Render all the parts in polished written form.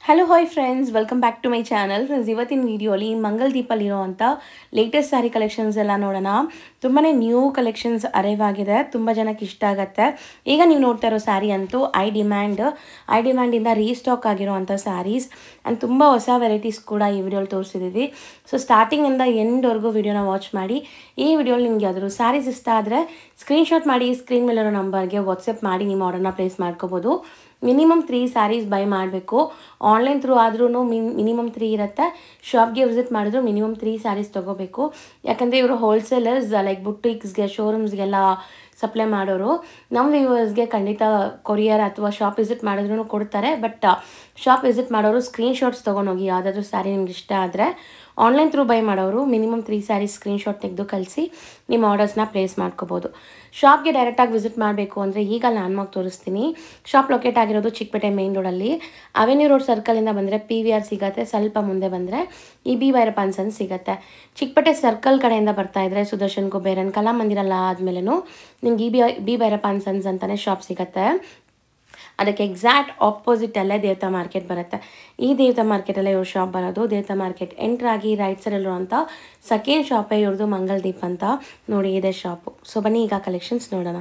Hello hi friends, welcome back to my channel. Friends, ಇವತ್ತಿನ ವಿಡಿಯೋಲಿ ಮಂಗಲ್ ದೀಪಲ್ಲಿರೋ ಅಂಥ ಲೇಟೆಸ್ಟ್ ಸ್ಯಾರಿ ಕಲೆಕ್ಷನ್ಸ್ ಎಲ್ಲ ನೋಡೋಣ. ತುಂಬಾ ನ್ಯೂ ಕಲೆಕ್ಷನ್ಸ್ ಅರೈವ್ ಆಗಿದೆ, ತುಂಬ ಜನಕ್ಕೆ ಇಷ್ಟ ಆಗುತ್ತೆ. ಈಗ ನೀವು ನೋಡ್ತಾ ಇರೋ ಸ್ಯಾರಿ ಅಂತೂ ಐ ಡಿಮ್ಯಾಂಡಿಂದ ರೀಸ್ಟಾಕ್ ಆಗಿರೋವಂಥ ಸ್ಯಾರೀಸ್ ಆ್ಯಂಡ್ ತುಂಬ ಹೊಸ ವೆರೈಟೀಸ್ ಕೂಡ ಈ ವಿಡಿಯೋಲಿ ತೋರಿಸಿದ್ದೀವಿ. ಸೊ ಸ್ಟಾರ್ಟಿಂಗಿಂದ ಎಂಡ್ವರೆಗೂ ವಿಡಿಯೋನ ವಾಚ್ ಮಾಡಿ. ಈ ವಿಡಿಯೋಲಿ ನಿಮ್ಗೆ ಯಾವ್ದಾದ್ರು ಸ್ಯಾರೀಸ್ ಇಷ್ಟ ಆದರೆ ಸ್ಕ್ರೀನ್ಶಾಟ್ ಮಾಡಿ ಸ್ಕ್ರೀನ್ ಮೇಲಿರೋ ನಂಬರ್ಗೆ ವಾಟ್ಸಪ್ ಮಾಡಿ ನಿಮ್ಮ ಆರ್ಡರ್ನ ಪ್ಲೇಸ್ ಮಾಡ್ಕೋಬೋದು. ಮಿನಿಮಮ್ 3 ಸ್ಯಾರೀಸ್ ಬೈ ಮಾಡಬೇಕು. ಆನ್ಲೈನ್ ಥ್ರೂ ಆದ್ರೂ ಮಿನಿಮಮ್ 3 ಇರುತ್ತೆ. ಶಾಪ್ಗೆ ವಿಸಿಟ್ ಮಾಡಿದ್ರು ಮಿನಿಮಮ್ 3 ಸ್ಯಾರೀಸ್ ತೊಗೋಬೇಕು. ಯಾಕಂದರೆ ಇವರು ಹೋಲ್ಸೇಲರ್ಸ್ ಲೈಕ್ ಬುಟಿಕ್ಸ್ಗೆ, ಶೋರೂಮ್ಸ್ಗೆಲ್ಲ ಸಪ್ಲೈ ಮಾಡೋರು. ನಮ್ಮ ವ್ಯೂವರ್ಸ್ಗೆ ಖಂಡಿತ ಕೊರಿಯರ್ ಅಥವಾ ಶಾಪ್ ವಿಸಿಟ್ ಮಾಡಿದ್ರೂ ಕೊಡ್ತಾರೆ. ಬಟ್ ಶಾಪ್ ವಿಸಿಟ್ ಮಾಡೋರು ಸ್ಕ್ರೀನ್ಶಾಟ್ಸ್ ತೊಗೊಂಡೋಗಿ ಯಾವುದಾದ್ರೂ ಸ್ಯಾರಿ ನಿಮ್ಗೆ ಇಷ್ಟ ಆದರೆ. ಆನ್ಲೈನ್ ಥ್ರೂ ಬೈ ಮಾಡೋರು ಮಿನಿಮಮ್ 3 ಸ್ಯಾರೀಸ್ ಸ್ಕ್ರೀನ್ಶಾಟ್ ತೆಗೆದು ಕಳಿಸಿ ನಿಮ್ಮ ಆರ್ಡರ್ಸ್ನ ಪ್ಲೇಸ್ ಮಾಡ್ಕೋಬೋದು. ಶಾಪ್ಗೆ ಡೈರೆಕ್ಟಾಗಿ ವಿಸಿಟ್ ಮಾಡಬೇಕು ಅಂದರೆ ಈಗ ಲ್ಯಾಂಡ್ಮಾರ್ಕ್ ತೋರಿಸ್ತೀನಿ. ಶಾಪ್ ಲೊಕೇಟ್ ಆಗಿರೋದು ಚಿಕ್ಕಪೇಟೆ ಮೇನ್ ರೋಡಲ್ಲಿ. ಅವೆನ್ಯೂ ರೋಡ್ ಸರ್ಕಲಿಂದ ಬಂದರೆ PVR ಸಿಗುತ್ತೆ. ಸ್ವಲ್ಪ ಮುಂದೆ ಬಂದರೆ EB ಭೈರಪ್ಪ ಅನ್ಸನ್ ಸಿಗುತ್ತೆ. ಚಿಕ್ಕಪೇಟೆ ಸರ್ಕಲ್ ಕಡೆಯಿಂದ ಬರ್ತಾ ಇದ್ರೆ ಸುದರ್ಶನ್ ಕುಬೇರನ್ ಕಲಾಮಂದಿರ ಆದಮೇಲೂ ನಿಮ್ಗೆ EB ಭೈರಪ್ಪ ಅನ್ಸನ್ಸ್ ಅಂತಲೇ ಶಾಪ್ ಸಿಗುತ್ತೆ. ಅದಕ್ಕೆ ಎಕ್ಸಾಕ್ಟ್ ಆಪೋಸಿಟಲ್ಲೇ ದೇವತಾ ಮಾರ್ಕೆಟ್ ಬರುತ್ತೆ. ಈ ದೇವತಾ ಮಾರ್ಕೆಟಲ್ಲೇ ಇವ್ರ ಶಾಪ್ ಬರೋದು. ದೇವತಾ ಮಾರ್ಕೆಟ್ ಎಂಟ್ರಾಗಿ ರೈಟ್ ಸೈಡಲ್ಲಿರುವಂಥ ಸೆಕೆಂಡ್ ಶಾಪೇ ಇವ್ರದ್ದು ಮಂಗಲ್ ದೀಪ್ ಅಂತ. ನೋಡಿ, ಇದೆ ಶಾಪು. ಸೊ ಬನ್ನಿ ಈಗ ಕಲೆಕ್ಷನ್ಸ್ ನೋಡೋಣ.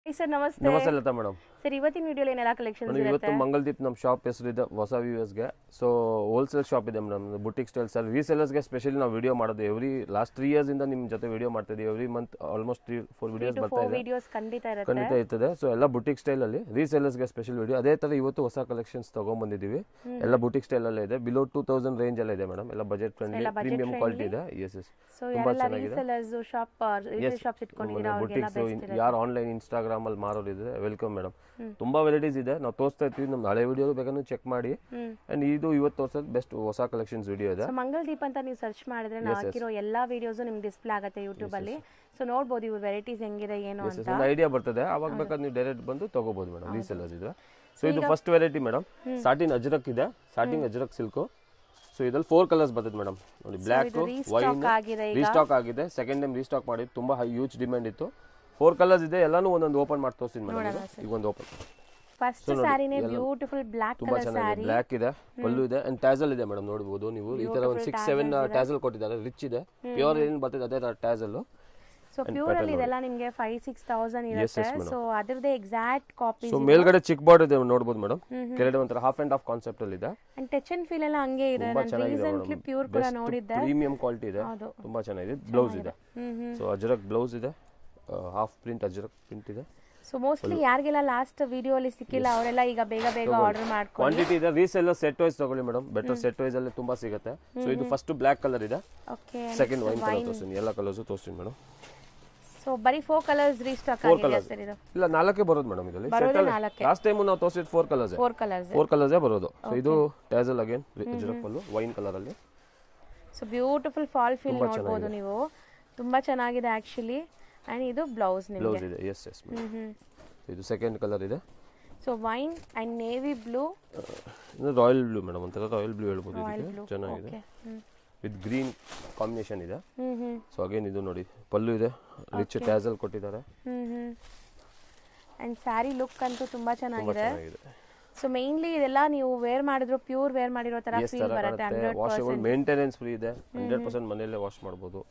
ಸರ್ ನಮಸ್ತೆ. ನಮಸ್ತೆ ಲತಾ ಮೇಡಮ್. ಸರ್, ಇವತ್ತಿನ ವಿಡಿಯೋಲಿ ಏನೆಲ್ಲ ಕಲೆಕ್ಷನ್ಸ್ ಇರುತ್ತೆ? ಇವತ್ತು ಮಂಗಲ್ ದೀಪ್ ನಮ್ಮ ಶಾಪ್ ಹೆಸರು ಇದೆ ಹೊಸ ವ್ಯೂವರ್ಸ್ಗೆ. ಸೊ ಹೋಲ್ಸೇಲ್ ಶಾಪ್ ಇದೆ ಮೇಡಮ್, ಬುಟಿಕ್ ಸ್ಟೈಲ್ ಸರ್. ರೀಸೆಲ್ಲರ್ಸ್ಗೆ ಸ್ಪೆಷಲಿ ನಾವು ವಿಡಿಯೋ ಮಾಡೋದು ಎವ್ರಿ ಲಾಸ್ಟ್ 3 ಇಯರ್ಸ್ ಇಂದ ನಿಮ್ಮ ಜೊತೆ ವಿಡಿಯೋ ಮಾಡ್ತಾ ಇದ್ದೀವಿ. ಎವ್ರಿ ಮಂತ್ ಆಲ್ಮೋಸ್ಟ್ 3-4 ವಿಡಿಯೋಸ್ ಬರ್ತಾ ಇದೆ. ಖಂಡಿತ ಇರ್ತದೆ. ಸೊ ಎಲ್ಲ ಬುಟಿಕ್ ಸ್ಟೈಲ್ ಅಲ್ಲಿ ರೀಸೆಲ್ಲರ್ಸ್ಗೆ ಸ್ಪೆಷಲ್ ವಿಡಿಯೋ. ಅದೇ ತರ ಇವತ್ತು ಹೊಸ ಕಲೆಕ್ಷನ್ಸ್ ತಗೊಂಡ್ಬಂದಿದ್ದೀವಿ. ಎಲ್ಲ ಬುಟಿಕ್ ಸ್ಟೈಲ್ ಅಲ್ಲೇ ಇದೆ. ಬಿಲೋ 2000 ರೇಂಜ್ ಎಲ್ಲ ಇದೆ ಮೇಡಮ್. ಎಲ್ಲ ಬಜೆಟ್ ಫ್ರೆಂಡ್ಲಿ ಪ್ರೀಮಿಯಂ ಕ್ವಾಲಿಟಿ ಇದೆ. ಎಸ್ ತುಂಬಾ ಚೆನ್ನಾಗಿದೆ. ಬುಟಿಕ್ಸ್ ಯಾರು ಆನ್ಲೈನ್ ಇನ್ಸ್ಟಾಗ್ರಾಮ್ ಅಲ್ಲಿ ಮಾರೋರು ಇದ್ರೆ ವೆಲ್ಕಮ್ ಮೇಡಮ್. ತುಂಬಾ ವೆರೈಟೀಸ್ ಇದೆ, ನಾವು ತೋರಿಸ್ತಾ ಇರ್ತೀವಿ. ನಮ್ಮ ಹಳೆ ವಿಡಿಯೋ ಬೇಕಾದ್ರೆ ಚೆಕ್ ಮಾಡಿ. ಅಂಡ್ ಇದು ಇವತ್ತು ತೋರಿಸೋದು ಬೆಸ್ಟ್ ಹೊಸ ಕಲೆಕ್ಷನ್ಸ್ ವಿಡಿಯೋ ಇದೆ. ಮಂಗಲ್ ದೀಪ್ ಅಂತ ನೀವು ಸರ್ಚ್ ಮಾಡಿದ್ರೆ ನಾವು ಹಾಕಿರೋ ಎಲ್ಲಾ ವಿಡಿಯೋಸ್ ನಿಮ್ಗೆ ಡಿಸ್ಪ್ಲೇ ಆಗುತ್ತೆ ಯೂಟ್ಯೂಬ್ ಅಲ್ಲಿ. ಸೊ ನೋಡಬಹುದು ಇವು ವೆರೈಟೀಸ್ ಹೆಂಗಿದೆ ಏನು ಅಂತ ಒಂದು ಐಡಿಯಾ ಬರ್ತದೆ. ಅವಾಗ ಬೇಕಾದ್ರೆ ನೀವು ಡೈರೆಕ್ಟ್ ಬಂದು ತಗೋಬಹುದು ಮೇಡಮ್. ರೀಸೆಲ್ಲರ್ಸ್ ಇದೆ. ಸೊ ಇದು first variety madam. Satin Ajrakh ಇದೆ. Satin Ajrakh silk. ಸೊ ಇದ್ರಲ್ಲಿ 4 ಕಲರ್ಸ್ ಬರ್ತದೆ ಮೇಡಮ್. ನೋಡಿ, ಬ್ಲಾಕ್, ವೈನ್ ರೀಸ್ಟಾಕ್ ಆಗಿದೆ. ಸೆಕೆಂಡ್ ಟೈಮ್ ರೀಸ್ಟಾಕ್ ಮಾಡಿ ತುಂಬಾ ಹ್ಯೂಜ್ ಡಿಮ್ಯಾಂಡ್ ಇತ್ತು. 4 ಕಲರ್ಸ್ ಇದೆ. ಎಲ್ಲಾನು ಒಂದೊಂದು ಓಪನ್ ಮಾಡಿ ತೋರಿಸ್ತೀನಿ ಮೇಡಮ್. ಈಗ ಒಂದು ಓಪನ್. ಫಸ್ಟ್ ಸ್ಯಾರಿನೇ ಬ್ಯೂಟಿಫುಲ್ ಬ್ಲಾಕ್ ತುಂಬಾ ಚೆನ್ನಾಗಿದೆ. ಬ್ಲಾಕ್ ಇದೆ, ಪಲ್ಲು ಇದೆ ಅಂಡ್ ಟ್ಯಾಸಲ್ ಇದೆ ಮೇಡಮ್. ನೋಡಬಹುದು ನೀವು. ಈ ತರ ಒಂದು 6-7 ಟ್ಯಾಸಲ್ ಕೊಟ್ಟಿದ್ದಾರೆ. ರಿಚ್ ಇದೆ. ಪ್ಯೂರ್ ಏನ್ ಬರ್ತದೆ ಅದೇ ತರ ಟ್ಯಾಸಲ್. ಸೊ ಪ್ಯೂರ್ ಅಲ್ಲಿ ಇದೆಲ್ಲ ನಿಮಗೆ 5-6,000 ಇರುತ್ತೆ. ಸೊ ಅದರದೇ ಎಕ್ಸಾಕ್ಟ್ ಕಾಪಿ. ಸೊ ಮೇಲ್ಗಡೆ ಚಿಕ್ ಬಾರ್ಡರ್ ಇದೆ ನೋಡಬಹುದು ಮೇಡಮ್. ಕೆಳಗಡೆ ಒಂತರ ಹಾಫ್ ಅಂಡ್ ಹಾಫ್ ಕಾನ್ಸೆಪ್ಟ್ ಅಲ್ಲಿ ಇದೆ. ಅಂಡ್ ಟಚ್ ಅಂಡ್ ಫೀಲ್ ಎಲ್ಲ ಹಂಗೆ ಇದೆ. ನಾನು ರೀಸೆಂಟ್ಲಿ ಪ್ಯೂರ್ ಕೂಡ ನೋಡಿದ್ದೆ. ಪ್ರೀಮಿಯಂ ಕ್ವಾಲಿಟಿ ಇದೆ. ತುಂಬಾ ಚೆನ್ನಾಗಿದೆ. ಬ್ಲೌಸ್ ಇದೆ. ಸೊ ಅಜ್ರಕ್ ಬ್ಲೌಸ್ ಇದೆ. ಹಾಫ್ ಪ್ರಿಂಟ್ ಅಜ್ರಕ್ ಪ್ರಿಂಟ್ ಇದೆ. ಸೊ ಮೋಸ್ಟ್ಲಿ ಯಾರಿಗೆಲ್ಲ ಲಾಸ್ಟ್ ವಿಡಿಯೋ ಅಲ್ಲಿ ಸಿಕ್ಕಿಲ್ಲ ಅವರೆಲ್ಲ ಈಗ ಬೇಗ ಆರ್ಡರ್ ಮಾಡ್ಕೊಳ್ಳಿ. ಕ್ವಾಂಟಿಟಿ ಇದೆ. ರೀಸೆಲ್ಲರ್ ಸೆಟ್ ವೈಸ್ ತಗೊಳ್ಳಿ ಮೇಡಮ್. ಬೆಟರ್ ಸೆಟ್ ವೈಸ್ ಅಲ್ಲಿ ತುಂಬಾ ಸಿಗುತ್ತೆ. ಸೊ ಇದು ಫಸ್ಟ್ ಬ್ಲಾಕ್ ಕಲರ್ ಇದೆ. ಓಕೆ, ಸೆಕೆಂಡ್ ವೈನ್ ಕಲರ್ ತೋರಿಸ್ತೀನಿ. ಎಲ್ಲ ಕಲರ್ಸ್ ತೋರಿಸ್ತೀನಿ ಮೇಡಮ್. ಸೊ ಬರೀ 4 ಕಲರ್ಸ್ ರೀಸ್ಟಾಕ್ ಆಗಿದೆ ಸರ್. ಇದು ಇಲ್ಲ 4 ಬರೋದು ಮೇಡಮ್. ಇದರಲ್ಲಿ ಲಾಸ್ಟ್ ಟೈಮ್ ನಾವು ತೋರಿಸಿದ 4 ಕಲರ್ಸ್ ಬರೋದು. ಸೊ ಇದು tassel again Ajrak pallu wine colour ಅಲ್ಲಿ. ಸೊ ಬ್ಯೂಟಿಫುಲ್ ಫಾಲ್ ಫೀಲ್ ನೋಡಬಹುದು ನೀವು. ತುಂಬಾ ಚೆನ್ನಾಗಿದೆ ಆಕ್ಚುಲಿ. ಅಂಡ್ ಇದು ಬ್ಲೌಸ್ ನಿಮಗೆ. ಬ್ಲೌಸ್ ಇದೆ. ಎಸ್ ಇದು ಸೆಕೆಂಡ್ ಕಲರ್ ಇದೆ. So wine and navy blue. ಇದು ರಾಯಲ್ ಬ್ಲೂ ಮೇಡಮ್. ಒಂತರ ರಾಯಲ್ ಬ್ಲೂ ಹೇಳ್ಬೋದು. ಇದಕ್ಕೆ ಚೆನ್ನಾಗಿದೆ. ವಿತ್ ಗ್ರೀನ್ ಕಾಂಬಿನೇಷನ್ ಇದೆ. ಸೊ ಅಗೇನ್ ಇದು ನೋಡಿ, ಪಲ್ಲು ಇದೆ. ರಿಚ್ ಟ್ಯಾಸಲ್ ಕೊಟ್ಟಿದ್ದಾರೆ. ಅಂಡ್ ಸ್ಯಾರಿ ಲುಕ್ ಅಂತೂ ತುಂಬಾ ಚೆನ್ನಾಗಿದೆ. ಸೊ ಮೇನ್ಲಿ ಇದೆಲ್ಲ ನೀವು ವೇರ್ ಮಾಡಿದ್ರು ಪ್ಯೂರ್ ವೇರ್ ಮಾಡಿರೋ ತರ ಫೀಲ್ ಬರುತ್ತೆ. 100% ವಾಷಬಲ್, ಮೇಂಟೆನೆನ್ಸ್ ಫ್ರೀ ಇದೆ. 100% ಮನೆಯಲ್ಲೇ ವಾಶ್ ಮಾಡಬಹುದು.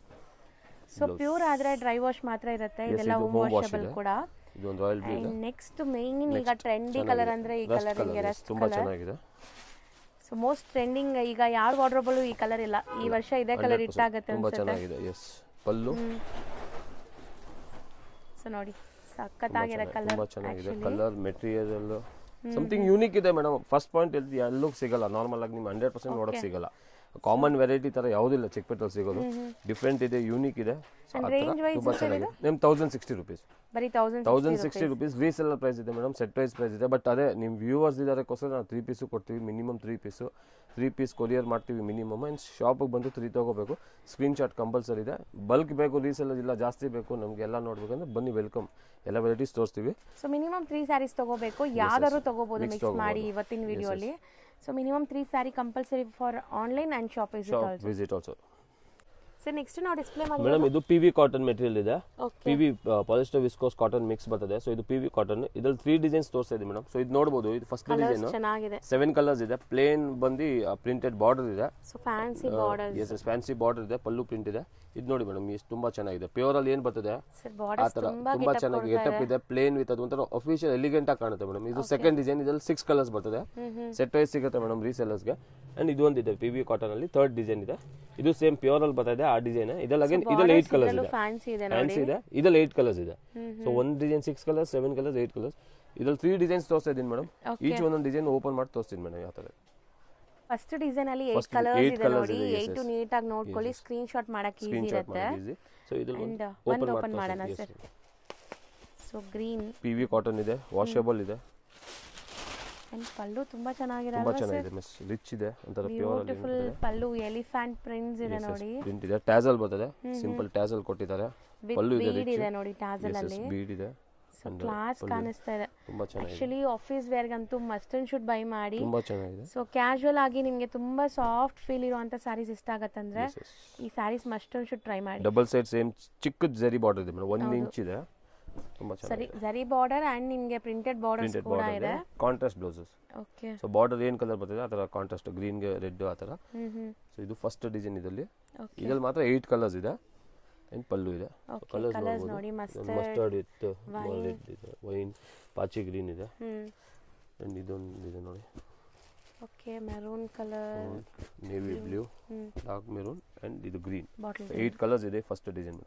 ಸೊ ಪ್ಯೂರ್ ಆದ್ರೆ ಡ್ರೈ ವಾಶ್ ಮಾತ್ರ ಇರುತ್ತೆ. ಇದೆಲ್ಲ ಹೋಮ್ ವಾಷಬಲ್ ಕೂಡ. ಇದು ಒಂದು ರಾಯಲ್ ಬ್ಲೂ ಇದೆ. ನೆಕ್ಸ್ಟ್ ಮೇನ್ ಈಗ ಟ್ರೆಂಡಿ ಕಲರ್ ಅಂದ್ರೆ ಈ ಕಲರ್ ಹಿಂಗೆ ರಸ್ಟ್ ತುಂಬಾ ಚೆನ್ನಾಗಿದೆ. ಸೊ ಮೋಸ್ಟ್ ಟ್ರೆಂಡಿಂಗ್ ಈಗ ಯಾರ ವಾರ್ಡ್ರೋಬ್ ಈ ಕಲರ್ ಇಲ್ಲ. ಈ ವರ್ಷ ಇದೇ ಕಲರ್ ಇಟ್ಟಾಗುತ್ತೆ ತುಂಬಾ ಚೆನ್ನಾಗಿದೆ. ಎಸ್ ಪಲ್ಲು. ಸೊ ನೋಡಿ, ಸಕ್ಕತ್ತಾಗಿರೋ ಕಲರ್. ತುಂಬಾ ಚೆನ್ನಾಗಿದೆ. ಕಲರ್ ಮೆಟೀರಿಯಲ್ ಸಮಥಿಂಗ್ ಯೂನಿಕ್ ಇದೆ ಮೇಡಮ್. ಫಸ್ಟ್ ಪಾಯಿಂಟ್ ಎಲ್ಲೂ ಸಿಗಲ್ಲ. ನಾರ್ಮಲ್ ಆಗಿ ನಿಮ್ಗೆ 100% ನೋಡಕ್ ಸಿಗಲ್ಲ. ಕಾಮನ್ ವೆರೈಟಿ ತರ ಯಾವುದಿಲ್ಲ ಚಿಕ್ಕಪೇಟೆಯಲ್ಲಿ ಸಿಗೋದು. ಡಿಫ್ರೆಂಟ್ ಇದೆ, ಯೂನಿಕ್ ಇದೆ. ತುಂಬಾ ಚೆನ್ನಾಗಿದೆ. ನಿಮ್ 1060 ರೂಪೀಸ್. ಬರೀ 1060 ರೂಪೀಸ್ ರೀಸೆಲ್ಲರ್ ಪ್ರೈಸ್ ಇದೆ ಮೇಡಮ್. ಸೆಟ್ ವೈಸ್ ಪ್ರೈಸ್ ಇದೆ. ಬಟ್ ಅದೇ ನಿಮ್ ವ್ಯೂವರ್ಸ್ ಇದಾರೆಗೋಸ್ಕರ ನಾವು 3 ಪೀಸು ಕೊಡ್ತೀವಿ. ಮಿನಿಮಮ್ 3 ಪೀಸ್ ಕೊರಿಯರ್ ಮಾಡ್ತೀವಿ ಮಿನಿಮಮ್. ಅಂಡ್ ಶಾಪಿಗೆ ಬಂದು 3 ತಗೋಬೇಕು. ಸ್ಕ್ರೀನ್ಶಾಟ್ ಕಂಪಲ್ಸರಿ ಇದೆ. ಬಲ್ಕ್ ಬೇಕು, ರೀಸೆಲ್ಲರ್ ಇಲ್ಲ, ಜಾಸ್ತಿ ಬೇಕು, ನಮ್ಗೆ ಎಲ್ಲ ನೋಡ್ಬೇಕಂದ್ರೆ ಬನ್ನಿ, ವೆಲ್ಕಮ್. ಎಲ್ಲ ವೆರೈಟೀಸ್ ತೋರಿಸ್ತೀವಿ. ಸೊ ಮಿನಿಮಮ್ 3 ಸ್ಯಾರೀಸ್ ತಗೋಬೇಕು. ಯಾವ್ದಾದ್ರು ತಗೋಬಹುದು ಮಿಕ್ಸ್ ಮಾಡಿ ಇವತ್ತಿನ ವಿಡಿಯೋಲಿ. So minimum 3 sari compulsory for online and shop visit also. Sir next ನಾವು ಡಿಸ್ಪ್ಲೇ ಮಾಡಿ ಮೇಡಮ್ ಇದು PV ಕಾಟನ್ ಮೆಟೀರಿಯಲ್ ಇದೆ. Okay PV polyester viscose cotton mix ಬರ್ತದೆ. ಸೊ ಇದು PV ಕಾಟನ್. ಇದ್ರಲ್ಲಿ 3 ಡಿಸೈನ್ಸ್ ತೋರಿಸ್ತಾ ಇದೆ ಮೇಡಮ್. ಸೊ ಇದು ನೋಡಬಹುದು. ಇದು ಫಸ್ಟ್ ಡಿಸೈನ್ ಚೆನ್ನಾಗಿದೆ. 7 ಕಲರ್ಸ್ ಇದೆ. ಪ್ಲೇನ್ ಬಂದು ಪ್ರಿಂಟೆಡ್ ಬಾರ್ಡರ್ ಇದೆ. So fancy border. Yes fancy border ಇದೆ. ಪಲ್ಲು ಪ್ರಿಂಟ್ ಇದೆ. ಇದು ನೋಡಿ ಮೇಡಮ್, ಇದು ತುಂಬಾ ಚೆನ್ನಾಗಿದೆ. ಪ್ಯೂರ್ ಅಲ್ಲಿ ಏನ್ ಬರ್ತದೆ ಸರ್ ಬಾರ್ಡರ್ ತುಂಬಾ ಚೆನ್ನಾಗಿ ಗೆಟಪ್ ಇದೆ. ಪ್ಲೇನ್ ವಿತ್ ಅದು ಒಂಥರ ಅಫಿಷಿಯಲ್ ಎಲಿಗೆಂಟ್ ಆಗಿ ಕಾಣುತ್ತೆ ಮೇಡಮ್. ಇದು ಸೆಕೆಂಡ್ ಡಿಸೈನ್. ಇದರಲ್ಲಿ 6 ಕಲರ್ಸ್ ಬರ್ತದೆ. ಸೆಟ್ ವೈಸ್ ಸಿಗುತ್ತೆ ಮೇಡಮ್ ರೀಸೆಲ್ಲರ್ಸ್ ಗೆ. ಅಂಡ್ ಇದು ಒಂದಿದೆ PV ಕಾಟನ್ ಅಲ್ಲಿ ಥರ್ಡ್ ಡಿಸೈನ್ ಇದೆ. ಇದು ಸೇಮ್ ಪ್ಯೂರ್ ಅಲ್ಲಿ ಬರ್ತಾ ಆ ಡಿಸೈನ್. ಇದರಲ್ಲಿ ಅಗೇನ್ ಇದರಲ್ಲಿ 8 ಕಲರ್ಸ್ ಇದೆ. ಫ್ಯಾನ್ಸಿ ಇದೆ ಫ್ಯಾನ್ಸಿ ಇದೆ. ಇದರಲ್ಲಿ 8 ಕಲರ್ಸ್ ಇದೆ. ಸೊ ಒಂದು ಡಿಸೈನ್ 6 ಕಲರ್ಸ್, 7 ಕಲರ್ಸ್, 8 ಕಲರ್ಸ್. ಇದರಲ್ಲಿ 3 ಡಿಸೈನ್ಸ್ ತೋರಿಸ್ತಾ ಇದೀನಿ ಮೇಡಮ್. ಈಚ್ ಒಂದೊಂದು ಡಿಸೈನ್ ಓಪನ್ ಮಾಡಿ ತೋರಿಸ್ತೀನಿ ಮೇಡಮ್ ಯಾವ ತರ. ಫಸ್ಟ್ ಡಿಸೈನ್ ಅಲ್ಲಿ 8 ಕಲರ್ಸ್ ಇದೆ ನೋಡಿ. 8 ನೀಟ್ ಆಗಿ ನೋಡ್ಕೊಳ್ಳಿ. ಸ್ಕ್ರೀನ್ ಶಾಟ್ ಮಾಡಕ್ಕೆ ಈಜಿ ಇರುತ್ತೆ. ಸೊ ಇದರಲ್ಲಿ ಓಪನ್ ಮಾಡೋಣ sir. So green PV cotton ಇದೆ. ವಾಷಬಲ್ ಇದೆ. ಅಂಡ್ ಪಲ್ಲು ತುಂಬಾ ಚೆನ್ನಾಗಿದೆ. ತುಂಬಾ ಚೆನ್ನಾಗಿದೆ ಮಿಸ್. ರಿಚ್ ಇದೆ. ಒಂತರ ಪ್ಯೂರ್ ಅಲ್ಲಿ ಬ್ಯೂಟಿಫುಲ್ ಪಲ್ಲು. ಎಲಿಫೆಂಟ್ ಪ್ರಿಂಟ್ಸ್ ಇದೆ ನೋಡಿ. ಪ್ರಿಂಟ್ ಇದೆ. ಟ್ಯಾಸಲ್ ಬರ್ತದೆ. ಸಿಂಪಲ್ ಟ್ಯಾಸಲ್ ಕೊಟ್ಟಿದ್ದಾರೆ. ಪಲ್ಲು ಇದೆ. ಬೀಡ್ ಇದೆ ನೋಡಿ ಟ್ಯಾಸಲ್ ಅಲ್ಲಿ. ಬೀಡ್ ಇದೆ. ಸೊ ಕ್ಲಾಸ್ ಕಾಣಿಸ್ತಾ ಇದೆ. ತುಂಬಾ ಚೆನ್ನಾಗಿದೆ. ಆಕ್ಚುಲಿ ಆಫೀಸ್ ವೇರ್ ಗಂತೂ ಮಸ್ಟ್ ಅಂಡ್ ಶುಡ್ ಬೈ ಮಾಡಿ. ತುಂಬಾ ಚೆನ್ನಾಗಿದೆ. ಸೊ ಕ್ಯಾಶುವಲ್ ಆಗಿ ನಿಮಗೆ ತುಂಬಾ ಸಾಫ್ಟ್ ಫೀಲ್ ಇರುವಂತ ಸ್ಯಾರೀಸ್ ಇಷ್ಟ ಆಗತ್ತಂದ್ರೆ ಈ sarees must and should try ಮಾಡಿ. ಡಬಲ್ ಸೈಡ್ ಸೇಮ್ ಚಿಕ್ಕ ಜರಿ ಬಾರ್ಡರ್ ಇದೆ ಮೇಡಮ್. 1 ಇಂಚ್ ಇದೆ. ತುಂಬಾ ಚೆನ್ನಾಗಿದೆ. ಸರಿ ಜರಿ ಬಾರ್ಡರ್ ಅಂಡ್ ನಿಮಗೆ ಪ್ರಿಂಟೆಡ್ ಬಾರ್ಡರ್ಸ್ ಕೂಡ ಇದೆ. Contrast blouses. Okay. So border ಏನ್ ಕಲರ್ ಬರ್ತದೆ ಆ ತರ ಕಾಂಟ್ರಾಸ್ಟ್ ಗ್ರೀನ್ ಗೆ ರೆಡ್ ಆ ತರ. ಸೊ ಇದು ಫಸ್ಟ್ ಡಿಸೈನ್ ಇದರಲ್ಲಿ. ಇದರಲ್ಲಿ ಮಾತ್ರ 8 ಕಲರ್ಸ್ ಇದೆ. ಅಂಡ್ ಪಲ್ಲು ಇದೆ. ಕಲರ್ಸ್ ನೋಡಿ. ಮಸ್ಟರ್ಡ್ ಇತ್ತು, ರೆಡ್ ಇದೆ, ವೈನ್, ಪಾಚಿ ಗ್ರೀನ್ ಇದೆ. ಅಂಡ್ ಇದೊಂದು ಇದೆ ನೋಡಿ. Okay. Maroon colour, navy blue, dark maroon and ಇದು ಗ್ರೀನ್. 8 ಕಲರ್ಸ್ ಇದೆ first design.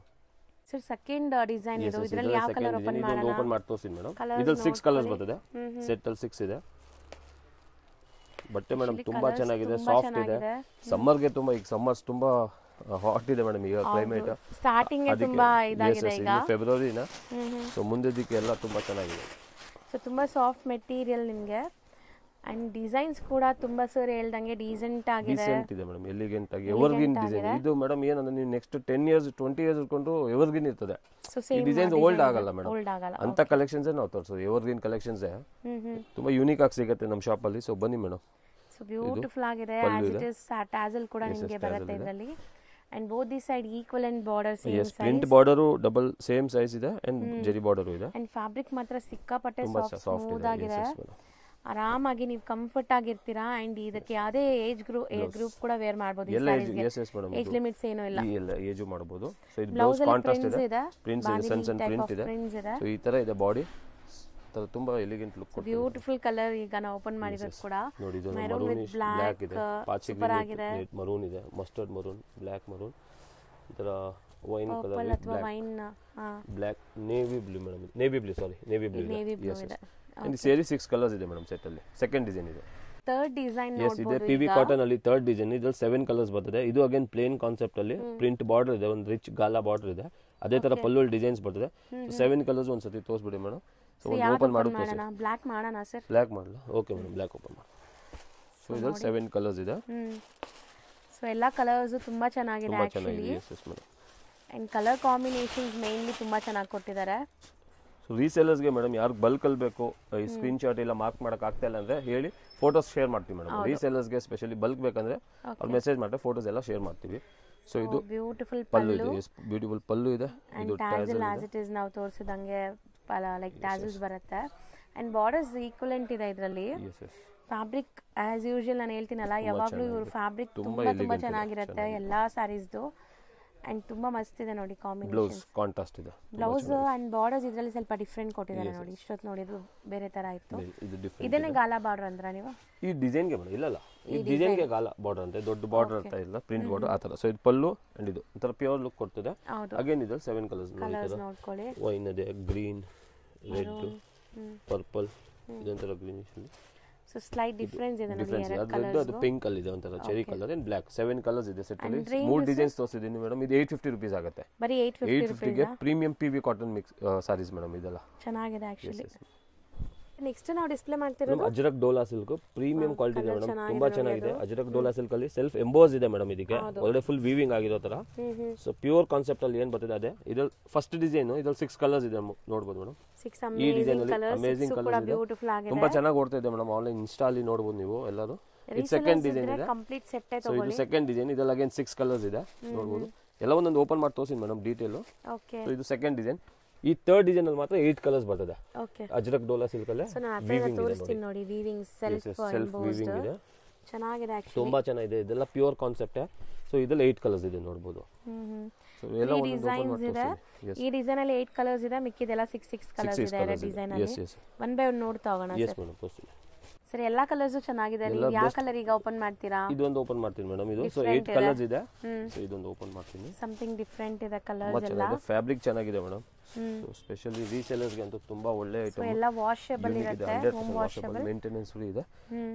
Sir second design ಇದು. ಇದರಲ್ಲಿ ಯಾವ ಕಲರ್ ಓಪನ್ ಮಾಡೋಣ? ಓಪನ್ ಮಾಡಿ ತೋರಿಸ್ತೀನಿ ಮೇಡಮ್. ಇದರಲ್ಲಿ 6 ಕಲರ್ಸ್ ಬರ್ತದೆ. ಸೆಟ್ ಅಲ್ಲಿ 6 ಇದೆ. ಬಟ್ಟೆ ಮೇಡಮ್ ತುಂಬಾ ಚೆನ್ನಾಗಿದೆ. ಸಾಫ್ಟ್ ಇದೆ. ಸಮ್ಮರ್ ಗೆ ತುಂಬಾ, ಈಗ ಸಮ್ಮರ್ಸ್ ತುಂಬಾ ಹಾಟ್ ಇದೆ ಮೇಡಮ್ ಈಗ ಕ್ಲೈಮೇಟ್. ಸ್ಟಾರ್ಟಿಂಗ್ ತುಂಬಾ ಇದಾಗಿದೆ ಈಗ ಫೆಬ್ರವರಿನ. ಸೊ ಮುಂದಕ್ಕೆ ಎಲ್ಲ ತುಂಬಾ ಚೆನ್ನಾಗಿದೆ. ಸೊ ತುಂಬಾ ಸಾಫ್ಟ್ ಮೆಟೀರಿಯಲ್ ನಿಮಗೆ. ಅಂಡ್ ಡಿಸೈನ್ಸ್ ಕೂಡ ತುಂಬಾ ಸರ್ ಹೇಳ್ದಂಗೆ ಡೀಸೆಂಟ್ ಆಗಿದೆ. ಡೀಸೆಂಟ್ ಇದೆ ಮೇಡಮ್. ಎಲಿಗೆಂಟ್ ಆಗಿ ಎವರ್ಗ್ರೀನ್ ಡಿಸೈನ್. ಇದು ಮೇಡಮ್ ಏನಂದ್ರೆ ನೀವು ನೆಕ್ಸ್ಟ್ 10 ಇಯರ್ಸ್ 20 ಇಯರ್ಸ್ ಇಟ್ಕೊಂಡು ಎವರ್ಗ್ರೀನ್ ಇರ್ತದೆ. ಈ ಡಿಸೈನ್ಸ್ ಓಲ್ಡ್ ಆಗಲ್ಲ ಮೇಡಮ್. ಅಂತ ಕಲೆಕ್ಷನ್ಸ್ ನಾವು ತೋರಿಸೋದು ಎವರ್ಗ್ರೀನ್ ಕಲೆಕ್ಷನ್ಸ್. ತುಂಬಾ ಯೂನಿಕ್ ಆಗಿ ಸಿಗುತ್ತೆ ನಮ್ಮ ಶಾಪ್ ಅಲ್ಲಿ. ಸೊ ಬನ್ನಿ ಮೇಡಮ್. ಸೊ ಬ್ಯೂಟಿಫುಲ್ ಆಗಿದೆ. ಆಸ್ ಇಟ್ ಇಸ್ ಟ್ಯಾಸಲ್ ಕೂಡ ನಿಮಗೆ ಬರುತ್ತೆ ಇದರಲ್ಲಿ. And both the side equal and border same size. Print border double same size ಇದೆ. ಅಂಡ್ ಜರಿ ಬಾರ್ಡರ್ ಇದೆ. ಅಂಡ್ ಫ್ಯಾಬ್ರಿಕ್ ಮಾತ್ರ ಸಿಕ್ಕಾಪಟ್ಟೆ ಸ್ಮೂತ್ ಆಗಿದೆ. ಆರಾಮಾಗಿ ನೀವು ಕಂಫರ್ಟ್ ಆಗಿರ್ತೀರಾ. ಅಂಡ್ ಇದಕ್ಕೆ ಯಾವುದೇ ಏಜ್ ಗ್ರೂಪ್ ಕೂಡ ವೇರ್ ಮಾಡಬಹುದು. ಏಜ್ ಲಿಮಿಟ್ಸ್ ಏನೂ ಇಲ್ಲ. ಏಜ್ ಮಾಡಬಹುದು. ಸೊ ಇದು ಬ್ಲೌಸ್ ಕಾಂಟ್ರಾಸ್ಟ್ ಇದೆ. ಪ್ರಿಂಟ್ಸ್ ಇದೆ. ಸನ್ ಪ್ರಿಂಟ್ ಇದೆ. ಸೊ ಈ ತರ ಇದೆ ಬಾಡಿ. ತುಂಬಾ ಎಲಿಗೆಂಟ್ ಲುಕ್ ಕೊಡುತ್ತೆ. Beautiful colour. ಈಗ ನಾವು ಓಪನ್ ಮಾಡಿರೋದು ಕೂಡ ನೋಡಿ. ಇದು ಮೆರೂನ್ ವಿತ್ ಬ್ಲಾಕ್ ಇದೆ. ಪಾಚಿ ಗ್ರೀನ್, ಮರೂನ್ ಇದೆ, ಮಸ್ಟರ್ಡ್ ಮರೂನ್, ಬ್ಲಾಕ್ ಮರೂನ್, ಈ ತರ ವೈನ್ ಕಲರ್ ಅಥವಾ wine black, navy blue madam. Navy blue sari navy blue ಇದೆ. ಅಂಡ್ ಸೇರಿ 6 ಕಲರ್ಸ್ ಇದೆ ಮೇಡಮ್ ಸೆಟ್ ಅಲ್ಲಿ. ಸೆಕೆಂಡ್ ಡಿಸೈನ್ ಇದೆ. ಥರ್ಡ್ ಡಿಸೈನ್ ನೋಡಬಹುದು. ಇದೆ PV ಕಾಟನ್ ಅಲ್ಲಿ ಥರ್ಡ್ ಡಿಸೈನ್. ಇದರಲ್ಲಿ 7 ಕಲರ್ಸ್ ಬರ್ತದೆ. ಇದು ಅಗೇನ್ ಪ್ಲೇನ್ ಕಾನ್ಸೆಪ್ಟ್ ಅಲ್ಲಿ ಪ್ರಿಂಟ್ ಬಾರ್ಡರ್ ಇದೆ. ಒಂದು ರಿಚ್ ಗಾಲಾ ಬಾರ್ಡರ್ ಇದೆ. ಅದೇ ತರ ಪಲ್ಲು ಡಿಸೈನ್ಸ್ ಬರ್ತದೆ. 7 ಕಲರ್ಸ್ ಒಂದ್ಸತಿ ತೋರಿಸ್ಬಿಡಿ ಮೇಡಮ್. ಸೊ ಓಪನ್ ಮಾಡೋಣ. ಬ್ಲಾಕ್ ಮಾಡೋಣ ಸರ್. ಬ್ಲಾಕ್ ಮಾಡಲ್ಲ. ಓಕೆ ಮೇಡಮ್, ಬ್ಲಾಕ್ ಓಪನ್ ಮಾಡಿ. ಸೊ ಇದರಲ್ಲಿ 7 ಕಲರ್ಸ್ ಇದೆ. ಸೊ ಎಲ್ಲಾ ಕಲರ್ಸ್ ತುಂಬಾ ಚೆನ್ನಾಗಿದೆ actually. And colour combinations mainly ತುಂಬಾ ಚೆನ್ನಾಗಿ ಕೊಟ್ಟಿದ್ದಾರೆ. ಸೊ ರೀಸೇಲರ್ಸ್ಗೆ ಮೇಡಮ್ ಯಾರು ಬಲ್ಕಲ್ಲಿ ಬೇಕು, ಈ ಸ್ಕ್ರೀನ್ ಶಾಟ್ ಎಲ್ಲ ಮಾರ್ಕ್ ಮಾಡಕ್ ಆಗ್ತಾ ಇಲ್ಲ ಅಂದ್ರೆ ಹೇಳಿ, ಫೋಟೋಸ್ ಶೇರ್ ಮಾಡ್ತೀವಿ ಮೇಡಮ್. ರೀಸೇಲರ್ಸ್ಗೆ ಸ್ಪೆಷಲಿ ಬಲ್ಕ್ ಬೇಕಂದ್ರೆ ಅವ್ರು ಮೆಸೇಜ್ ಮಾಡಿದ್ರೆ ಫೋಟೋಸ್ ಎಲ್ಲ ಶೇರ್ ಮಾಡ್ತೀವಿ. ಸೊ ಇದು ಬ್ಯೂಟಿಫುಲ್ ಪಲ್ಲು ಇದೆ. ಬ್ಯೂಟಿಫುಲ್ ಪಲ್ಲು ಇದೆ. ಇದು ಟ್ಯಾಸಲ್ ಆಸ್ ಇಟ್ ಇಸ್ ನಾವು ತೋರಿಸಿದಂಗೆ ಲೈಕ್ ಟ್ಯಾಸಲ್ಸ್ ಬರುತ್ತೆ. ಅಂಡ್ ಬಾರ್ಡರ್ಸ್ ಈಕ್ವಲೆಂಟ್ ಇದೆ ಇದರಲ್ಲಿ. ಫ್ಯಾಬ್ರಿಕ್ ಆಸ್ ಯೂಶುವಲ್ ನಾನು ಹೇಳ್ತೀನಲ್ಲ, ಯಾವಾಗಲೂ ಇವರು ಫ್ಯಾಬ್ರಿಕ್ ತುಂಬಾ ಚೆನ್ನಾಗಿರುತ್ತೆ ಎಲ್ಲಾ ಸ್ಯಾರೀಸ್ದು. ಅಂಡ್ ತುಂಬಾ ಮಸ್ತ್ ಇದೆ ನೋಡಿ ಕಾಂಬಿನೇಷನ್. ಬ್ಲೌಸ್ ಕಾಂಟ್ರಾಸ್ಟ್ ಇದೆ. ಬ್ಲೌಸ್ ಅಂಡ್ ಬಾರ್ಡರ್ಸ್ ಇದರಲ್ಲಿ ಸ್ವಲ್ಪ ಡಿಫರೆಂಟ್ ಕೊಟ್ಟಿದ್ದಾರೆ ನೋಡಿ. ಇಷ್ಟೊತ್ತು ನೋಡಿದ್ರು ಬೇರೆ ತರ ಇತ್ತು. ಇದನ್ನೇ ಗಾಲಾ ಬಾರ್ಡರ್ ಅಂದ್ರೆ ನೀವು ಈ ಡಿಸೈನ್ಗೆ ಮೇಡಮ್ ಇಲ್ಲ ಈ ಡಿಸೈನ್ಗೆ ಗಾಲಾ ಬಾರ್ಡರ್ ಅಂತ ದೊಡ್ಡ ಬಾರ್ಡರ್ ಅಂತ ಇಲ್ಲ, ಪ್ರಿಂಟ್ ಬಾರ್ಡರ್ ಆ ತರ. ಸೊ ಇದು ಪಲ್ಲು ಅಂಡ್ ಇದು ಒಂಥರ ಪ್ಯೂರ್ ಲುಕ್ ಕೊಡ್ತದೆ. ಅಗೇನ್ ಇದು 7 ಕಲರ್ಸ್ ನೋಡ್ಕೊಳ್ಳಿ. ವೈನ್ ಇದೆ, ಗ್ರೀನ್, ರೆಡ್, ಪರ್ಪಲ್, ಇದೊಂಥರ ಗ್ರೀನಿಶ್. ಸೊ ಸ್ಲೈಟ್ ಡಿಫರೆನ್ಸ್ ಇದೆ ನೋಡಿ. ಎರಡು ಕಲರ್ಸ್. ಅದು ಪಿಂಕ್ ಅಲ್ಲಿ ಇದೆ, ಒಂಥರ cherry colour and black. 7 colours ಇದೆ ಸೆಟ್ ಅಲ್ಲಿ. 3 ಡಿಸೈನ್ಸ್ ತೋರಿಸಿದ್ದೀನಿ ಮೇಡಮ್. ಇದು 850 ರೂಪೀಸ್ ಆಗುತ್ತೆ. ಬರೀ 850 ಗೆ premium PV cotton mix sarees madam. ಇದೆಲ್ಲ ಚೆನ್ನಾಗಿದೆ ಆಕ್ಚುಲಿ. ನೆಕ್ಸ್ಟ್ ನಾವು ಡಿಸ್ಪ್ಲೇ ಮಾಡ್ತಿರೋದು Ajrak Dola silk premium quality ಇದೆ ಮೇಡಮ್. ತುಂಬಾ ಚೆನ್ನಾಗಿದೆ. ಅಜ್ರಕ್ ಡೋಲಾ ಸಿಲ್ಕ್ ಅಲ್ಲಿ ಸೆಲ್ಫ್ ಎಂಬೋಸ್ ಇದೆ ಮೇಡಮ್. ಇದಕ್ಕೆ ಒಳ್ಳೆ ಫುಲ್ ವೀವಿಂಗ್ ಆಗಿರೋ ತರ. ಸೊ ಪ್ಯೂರ್ ಕಾನ್ಸೆಪ್ಟ್ ಅಲ್ಲಿ ಏನ್ ಬರ್ತದೆ ಅದೇ. ಇದ್ರಲ್ಲಿ ಫಸ್ಟ್ ಡಿಸೈನ್ ಇದ್ರಲ್ಲಿ 6 ಕಲರ್ಸ್ ಇದೆ ನೋಡಬಹುದು ಮೇಡಮ್. ಈ ಡಿಸೈನ್ ಅಲ್ಲಿ ಅಮೇಜಿಂಗ್ ಕಲರ್ ಇದೆ. ತುಂಬಾ ಚೆನ್ನಾಗಿ ಓಡ್ತಾ ಇದೆ ಮೇಡಮ್. ಆನ್ಲೈನ್ ಇನ್ಸ್ಟಾ ಅಲ್ಲಿ ನೋಡಬಹುದು ನೀವು ಎಲ್ಲರೂ. ಇದು ಸೆಕೆಂಡ್ ಡಿಸೈನ್ ಇದೆ. ಕಂಪ್ಲೀಟ್ ಸೆಟ್ ಸೊ ಇದು ಸೆಕೆಂಡ್ ಡಿಸೈನ್. ಇದರಲ್ಲಿ ಅಗೇನ್ 6 ಕಲರ್ಸ್ ಇದೆ ನೋಡಬಹುದು. ಎಲ್ಲ ಒಂದೊಂದು ಓಪನ್ ಮಾಡಿ ತೋರಿಸಿ ಮೇಡಮ್ ಡೀಟೇಲು. ಓಕೆ ಸೊ ಇದು ಸೆಕೆಂಡ್ ಡಿಸೈನ್. ಈ ಥರ್ಡ್ ಡಿಸೈನ್ ಅಲ್ಲಿ ಮಾತ್ರ 8 ಕಲರ್ಸ್ ಬರ್ತದೆ. ಓಕೆ ಅಜ್ರಕ್ ಡೋಲಾ ಸಿಲ್ಕ್ ಅಲ್ಲೇ ಸೊ ನಾನು ಅದನ್ನ ತೋರಿಸ್ತೀನಿ ನೋಡಿ. ವೀವಿಂಗ್ ಸೆಲ್ಫ್ ವೀವಿಂಗ್ ಇದೆ, ಚೆನ್ನಾಗಿದೆ ಆಕ್ಚುಲಿ, ತುಂಬಾ ಚೆನ್ನಾಗಿದೆ. ಇದೆಲ್ಲ ಪ್ಯೂರ್ ಕಾನ್ಸೆಪ್ಟ್. ಸೊ ಇದೆಲ್ಲ 8 ಕಲರ್ಸ್ ಇದೆ ನೋಡಬಹುದು. ಸೊ ಎಲ್ಲ ಒಂದು ಡಿಸೈನ್ಸ್ ಇದೆ. ಈ ಡಿಸೈನ್ ಅಲ್ಲಿ 8 ಕಲರ್ಸ್ ಇದೆ, ಮಿಕ್ಕಿದೆಲ್ಲ 6 ಕಲರ್ಸ್ ಇದೆ ಎರಡು ಡಿಸೈನ್ ಅಲ್ಲಿ. ಒನ್ ಬೈ ಒನ್ ನೋಡ್ತಾ ಹೋಗೋಣ ಸರ್. ಸರ್ ಎಲ್ಲಾ ಕಲರ್ಸ್ ಚೆನ್ನಾಗಿದೆ. ನೀವು ಯಾವ ಕಲರ್ ಈಗ ಓಪನ್ ಮಾಡ್ತೀರಾ? ಇದೊಂದು ಓಪನ್ ಮಾಡ್ತೀನಿ ಮೇಡಮ್. ಇದು ಸೊ 8 ಕಲರ್ಸ್ ಇದೆ. ಸೊ ಇದೊಂದು ಓಪನ್ ಮಾಡ್ತೀನಿ. ಸಮಥಿಂಗ್ ಡಿಫರೆಂಟ್ ಇದೆ ಕಲರ್ಸ್ ಎಲ್ಲ. ಫ್ಯಾಬ್ರಿಕ್ ಚೆನ್ನಾಗಿದೆ ಮೇಡಮ್. ಸೊ ಸ್ಪೆಷಲಿ ರೀಸೆಲ್ಲರ್ಸ್ ಗೆ ಅಂತೂ ತುಂಬಾ ಒಳ್ಳೆ ಐಟಮ್. ಸೊ ಎಲ್ಲ ವಾಷಬಲ್ ಇರುತ್ತೆ, ಹೋಮ್ ವಾಷಬಲ್, ಮೇಂಟೆನೆನ್ಸ್ ಫ್ರೀ ಇದೆ.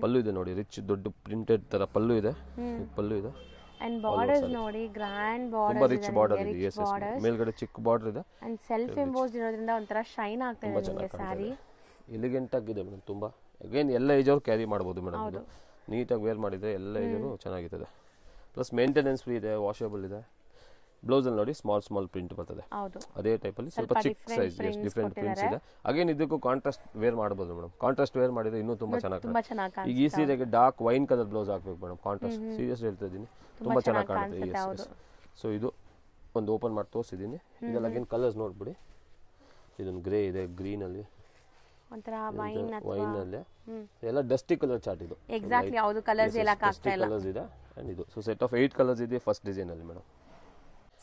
ಪಲ್ಲು ಇದೆ ನೋಡಿ, ರಿಚ್ ದೊಡ್ಡ ಪ್ರಿಂಟೆಡ್ ತರ ಪಲ್ಲು ಇದೆ. ಪಲ್ಲು ಇದೆ ಅಂಡ್ ಬಾರ್ಡರ್ಸ್ ನೋಡಿ, ಗ್ರ್ಯಾಂಡ್ ಬಾರ್ಡರ್ಸ್ ತುಂಬಾ ರಿಚ್ ಬಾರ್ಡರ್ ಇದೆ. ಎಸ್ ಮೇಲ್ಗಡೆ ಚಿಕ್ಕ ಬಾರ್ಡರ್ ಇದೆ ಅಂಡ್ ಸೆಲ್ಫ್ ಎಂಬೋಸ್ಡ್ ಇರೋದ್ರಿಂದ ಒಂತರ ಶೈನ್ ಆಗ್ತಾ ಇದೆ ನಿಮಗೆ ಸಾರಿ. ಎಲಿಗೆಂಟ್ ಆಗಿದೆ ಮೇಡಮ್ ತುಂಬಾ. ಅಗೇನ್ ಎಲ್ಲ ಏಜ್ ಅವರು ಕ್ಯಾರಿ ಮಾಡಬಹುದು ಮೇಡಮ್. ಇದು ನೀಟಾಗಿ ವೇರ್ ಮಾಡಿದ್ರೆ ಎಲ್ಲ ಏಜ್ ಅವರು ಚೆನ್ನಾಗಿರ್ತದೆ. ಪ್ಲಸ್ ಮೇಂಟೆನೆನ್ಸ್ ಫ್ರೀ ಇದೆ, ವಾಷಬಲ್ ಇದೆ. ಬ್ಲೌಸ್ ಅಲ್ಲಿ ನೋಡಿ ಸ್ಮಾಲ್ ಪ್ರಿಂಟ್ ಬರ್ತದೆ. ಅದೇ ಟೈಪ್ ಅಲ್ಲಿ ಸ್ವಲ್ಪ ಚಿಕ್ಕ ಸೈಜ್, ಡಿಫರೆಂಟ್ ಪ್ರಿಂಟ್ಸ್ ಇದೆ. ಅಗೇನ್ ಇದಕ್ಕೂ ಕಾಂಟ್ರಾಸ್ಟ್ ವೇರ್ ಮಾಡಬಹುದು ಮೇಡಮ್. ಕಾಂಟ್ರಾಸ್ಟ್ ವೇರ್ ಮಾಡಿದ್ರೆ ಇನ್ನೂ ತುಂಬಾ ಚೆನ್ನಾಗಿ. ಈಗ ಈ ಸೀರೆಗೆ ಡಾರ್ಕ್ ವೈನ್ ಕಲರ್ ಬ್ಲೌಸ್ ಹಾಕ್ಬೇಕು ಮೇಡಮ್. ಕಾಂಟ್ರಾಸ್ಟ್ ಸೀರಿಯಸ್ ಹೇಳ್ತಾ ಇದ್ದೀನಿ, ತುಂಬಾ ಚೆನ್ನಾಗಿ ಕಾಣುತ್ತೆ. ಸೊ ಇದು ಒಂದು ಓಪನ್ ಮಾಡಿ ತೋರಿಸಿದ್ದೀನಿ. ಇದೆಲ್ಲ ಅಗೇನ್ ಕಲರ್ಸ್ ನೋಡ್ಬಿಡಿ. ಇದೊಂದು ಗ್ರೇ ಇದೆ, ಗ್ರೀನ್ ಅಲ್ಲಿ ಒಂತರ ವೈನ್ ಅಲ್ಲಿ ಎಲ್ಲ ಡಸ್ಟಿ ಕಲರ್ ಚಾರ್ಟ್. ಇದು ಎಕ್ಸಾಕ್ಟ್ಲಿ ಯಾವುದು ಕಲರ್ಸ್ ಎಲ್ಲ ಆಗ್ತಾ ಇಲ್ಲ. ಕಲರ್ಸ್ ಇದೆ ಅಂಡ್ ಇದು ಸೊ ಸೆಟ್ ಆಫ್ 8 ಕಲರ್ಸ್ ಇದೆ ಫಸ್ಟ್ ಡಿಸೈನ್ ಅಲ್ಲಿ ಮೇಡಮ್.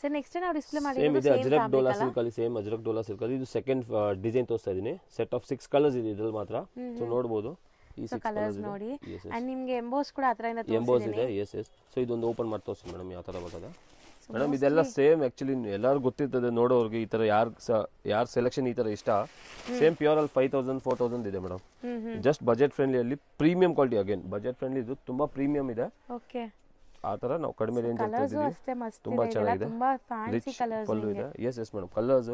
ಸರ್ ನೆಕ್ಸ್ಟ್ ನಾವು ಡಿಸ್ಪ್ಲೇ ಮಾಡಿರೋದು ಸೇಮ್ ಇದೆ, ಅಜ್ರಕ್ ಡೋಲಾ ಸಿಲ್ಕ್ ಅಲ್ಲಿ. ಸೇಮ್ ಅಜ್ರಕ್ ಡೋಲಾ ಸಿಲ್ಕ್ ಅಲ್ಲಿ ಇದು ಸೆಕೆಂಡ್ ಡಿಸೈನ್ ತೋರಿಸ್ತಾ ಇದೀನಿ. ಸೆಟ್ ಆಫ್ 6 ಕಲರ್ಸ್ ಇದೆ ಇದ್ರಲ್ಲಿ ಮಾತ್ರ. ಸೊ ನೋಡಬಹುದು ಈ 6 ಕಲರ್ಸ್ ನೋಡಿ. ಅಂಡ್ ನಿಮಗೆ ಎಂಬೋಸ್ ಕೂಡ ಅದರಿಂದ ಎಂಬೋಸ್ ಇದೆ. ಎಸ್ ಸೊ ಇದೊಂದು ಓಪನ್ ಮಾಡಿ ತೋರಿಸಿ ಮೇಡಮ್ ಯಾವ ತರ ಬರ್ತದೆ ಮೇಡಮ್. ಇದೆಲ್ಲ ಸೇಮ್ ಆಕ್ಚುಲಿ ಎಲ್ಲರಿಗೂ ಗೊತ್ತಿರ್ತದೆ ನೋಡೋರಿಗೆ. ಈ ತರ ಯಾರ್ ಸೆಲೆಕ್ಷನ್ ಈ ತರ ಇಷ್ಟ. ಸೇಮ್ ಪ್ಯೂರ್ ಅಲ್ಲಿ 5000 4000 ಇದೆ ಮೇಡಮ್. ಜಸ್ಟ್ ಬಜೆಟ್ ಫ್ರೆಂಡ್ಲಿ ಅಲ್ಲಿ premium quality. Again budget friendly, ಇದು ತುಂಬಾ ಪ್ರೀಮಿಯಂ ಇದೆ. ಓಕೆ ಆ ತರ ನಾವು ಕಡಿಮೆ ರೇಂಜ್ ಅಲ್ಲಿ ತುಂಬಾ ಚೆನ್ನಾಗಿದೆ. ರಿಚ್ ಪಲ್ಲು ಇದೆ. Yes madam colours.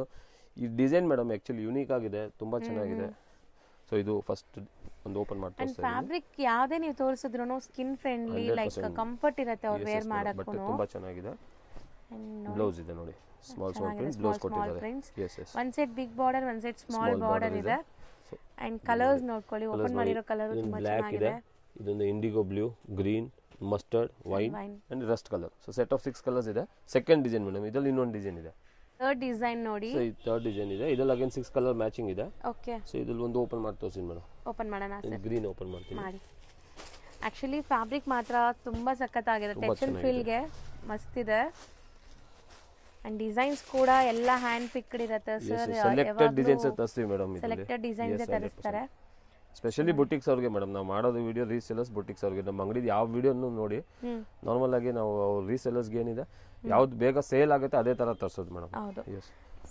ಈ ಡಿಸೈನ್ ಮೇಡಮ್ ಆಕ್ಚುಲಿ ಯೂನಿಕ್ ಆಗಿದೆ, ತುಂಬಾ ಚೆನ್ನಾಗಿದೆ. ಸೊ ಇದು ಫಸ್ಟ್ ಒಂದು ಓಪನ್ ಮಾಡಿ ತೋರಿಸ್ತಾ ಇದ್ದೀನಿ. ಫ್ಯಾಬ್ರಿಕ್ ಯಾವುದೇ ನೀವು ತೋರಿಸಿದ್ರು ಸ್ಕಿನ್ ಫ್ರೆಂಡ್ಲಿ, ಲೈಕ್ ಕಂಫರ್ಟ್ ಇರುತ್ತೆ ಅವ್ರು ವೇರ್ ಮಾಡಕ್ಕೆ. ತುಂಬಾ ಚೆನ್ನಾಗಿದೆ. ಬ್ಲೌಸ್ ಇದೆ ನೋಡಿ, ಸ್ಮಾಲ್ ಪ್ರಿಂಟ್ ಬ್ಲೌಸ್ ಕೊಟ್ಟಿದ್ದಾರೆ. One side big border, one side small border ಇದೆ. ಅಂಡ್ ಕಲರ್ಸ್ ನೋಡ್ಕೊಳ್ಳಿ, ಓಪನ್ ಮಾಡಿರೋ ಕಲರ್ ತುಂಬಾ ಚೆನ್ನಾಗಿದೆ. ಇದೊಂದು indigo blue, green, mustard, wine and rust colour. So set of 6 colours ಇದೆ. Second design madam. ಇದರಲ್ಲಿ ಇನ್ನೊಂದು ಡಿಸೈನ್ ಇದೆ. ಥರ್ಡ್ ಡಿಸೈನ್ ನೋಡಿ. ಸೊ ಈ ಥರ್ಡ್ ಡಿಸೈನ್ ಇದೆ. ಇದರಲ್ಲಿ ಅಗೇನ್ 6 ಕಲರ್ ಮ್ಯಾಚಿಂಗ್ ಇದೆ. ಓಕೆ ಸೊ ಇದರಲ್ಲಿ ಒಂದು ಓಪನ್ ಮಾಡಿ ತೋರಿಸಿ ಮೇಡಮ್. ಓಪನ್ ಮಾಡೋಣ ಸರ್. ಗ್ರೀನ್ ಓಪನ್ ಮಾಡ್ತೀನಿ ಮಾಡಿ. ಆಕ್ಚುಲಿ ಫ್ಯಾಬ್ರಿಕ್ ಮಾತ್ರ ತುಂಬಾ ಸಖತ್ತಾಗಿದೆ. ಟೆನ್ಷನ್ ಫೀಲ್ ಗೆ ಮಸ್ತ್ ಇದೆ. ಅಂಡ್ ಡಿಸೈನ್ಸ್ ಕೂಡ ಎಲ್ಲ ಹ್ಯಾಂಡ್ ಪಿಕ್ಡ್ ಇರುತ್ತೆ ಸರ್. ಸೆಲೆಕ್ಟೆಡ್ ಡಿಸೈನ್ಸ್ ತರಿಸ್ತೀವಿ ಮೇಡಮ್. ಸೆಲೆಕ್ಟೆಡ್ ಡಿಸೈನ್ಸ್ ತರಿಸ್ತಾರೆ. ಸ್ಪೆಷಲಿ ಬುಟಿಕ್ಸ್ ಅವ್ರಿಗೆ ಮೇಡಮ್ ನಾವು ಮಾಡೋದು ವಿಡಿಯೋ ರೀಸೆಲ್ಲರ್ಸ್ ಬುಟಿಕ್ಸ್ ಅವ್ರಿಗೆ. ನಮ್ಮ ಅಂಗಡಿ ಯಾವ ವಿಡಿಯೋನು ನೋಡಿ ನಾರ್ಮಲ್ ಆಗಿ ನಾವು ರೀಸೆಲ್ಲರ್ಸ್ಗೆ ಏನಿದೆ ಯಾವ್ದು ಬೇಗ ಸೇಲ್ ಆಗುತ್ತೆ ಅದೇ ತರ ತರಿಸೋದು ಮೇಡಮ್.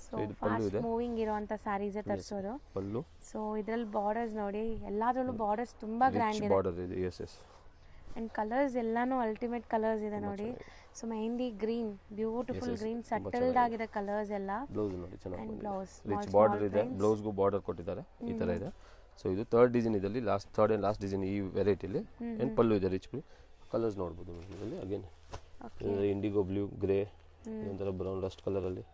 ಸೊ ಫಾಸ್ಟ್ ಮೂವಿಂಗ್ ಇರುವಂತ ಸ್ಯಾರೀಸ್ ತರಿಸೋದು ಪಲ್ಲು. ಸೊ ಇದರಲ್ಲಿ ಬಾರ್ಡರ್ಸ್ ನೋಡಿ, ಎಲ್ಲಾದ್ರಲ್ಲೂ ಬಾರ್ಡರ್ಸ್ ತುಂಬಾ ಗ್ರ್ಯಾಂಡ್ ಇದೆ. ಬಾರ್ಡರ್ ಇದೆ. ಎಸ್ ಅಂಡ್ ಕಲರ್ಸ್ ಎಲ್ಲಾನು ಅಲ್ಟಿಮೇಟ್ ಕಲರ್ಸ್ ಇದೆ ನೋಡಿ. So mehndi green, beautiful green, ಸಟಲ್ಡ್ ಆಗಿದೆ ಕಲರ್ಸ್ ಎಲ್ಲ. ಬ್ಲೌಸ್ ನೋಡಿ ಚೆನ್ನಾಗಿ ಬ್ಲೌಸ್ ರಿಚ್ ಬಾರ್ಡರ್ ಇದೆ. ಬ್ಲೌಸ್ಗೂ ಬಾರ್ಡರ್ ಕೊಟ್ಟಿದ್ದಾರೆ ಈ ತರ ಇದೆ. ಸೊ ಇದು ಥರ್ಡ್ ಡಿಸೈನ್ ಇದರಲ್ಲಿ ಥರ್ಡ್ ಅಂಡ್ ಲಾಸ್ಟ್ ಡಿಸೈನ್ ಈ ವೆರೈಟಿಲಿ. ಅಂಡ್ ಪಲ್ಲು ಇದೆ ರಿಚ್ ಕಲರ್ಸ್ ನೋಡಬಹುದು ಇದರಲ್ಲಿ. ಅಗೇನ್ ಇಂಡಿಗೋ ಬ್ಲೂ, ಗ್ರೇ, ಒಂಥರ ಬ್ರೌನ್ ರಸ್ಟ್ ಕಲರ್ ಅಲ್ಲಿ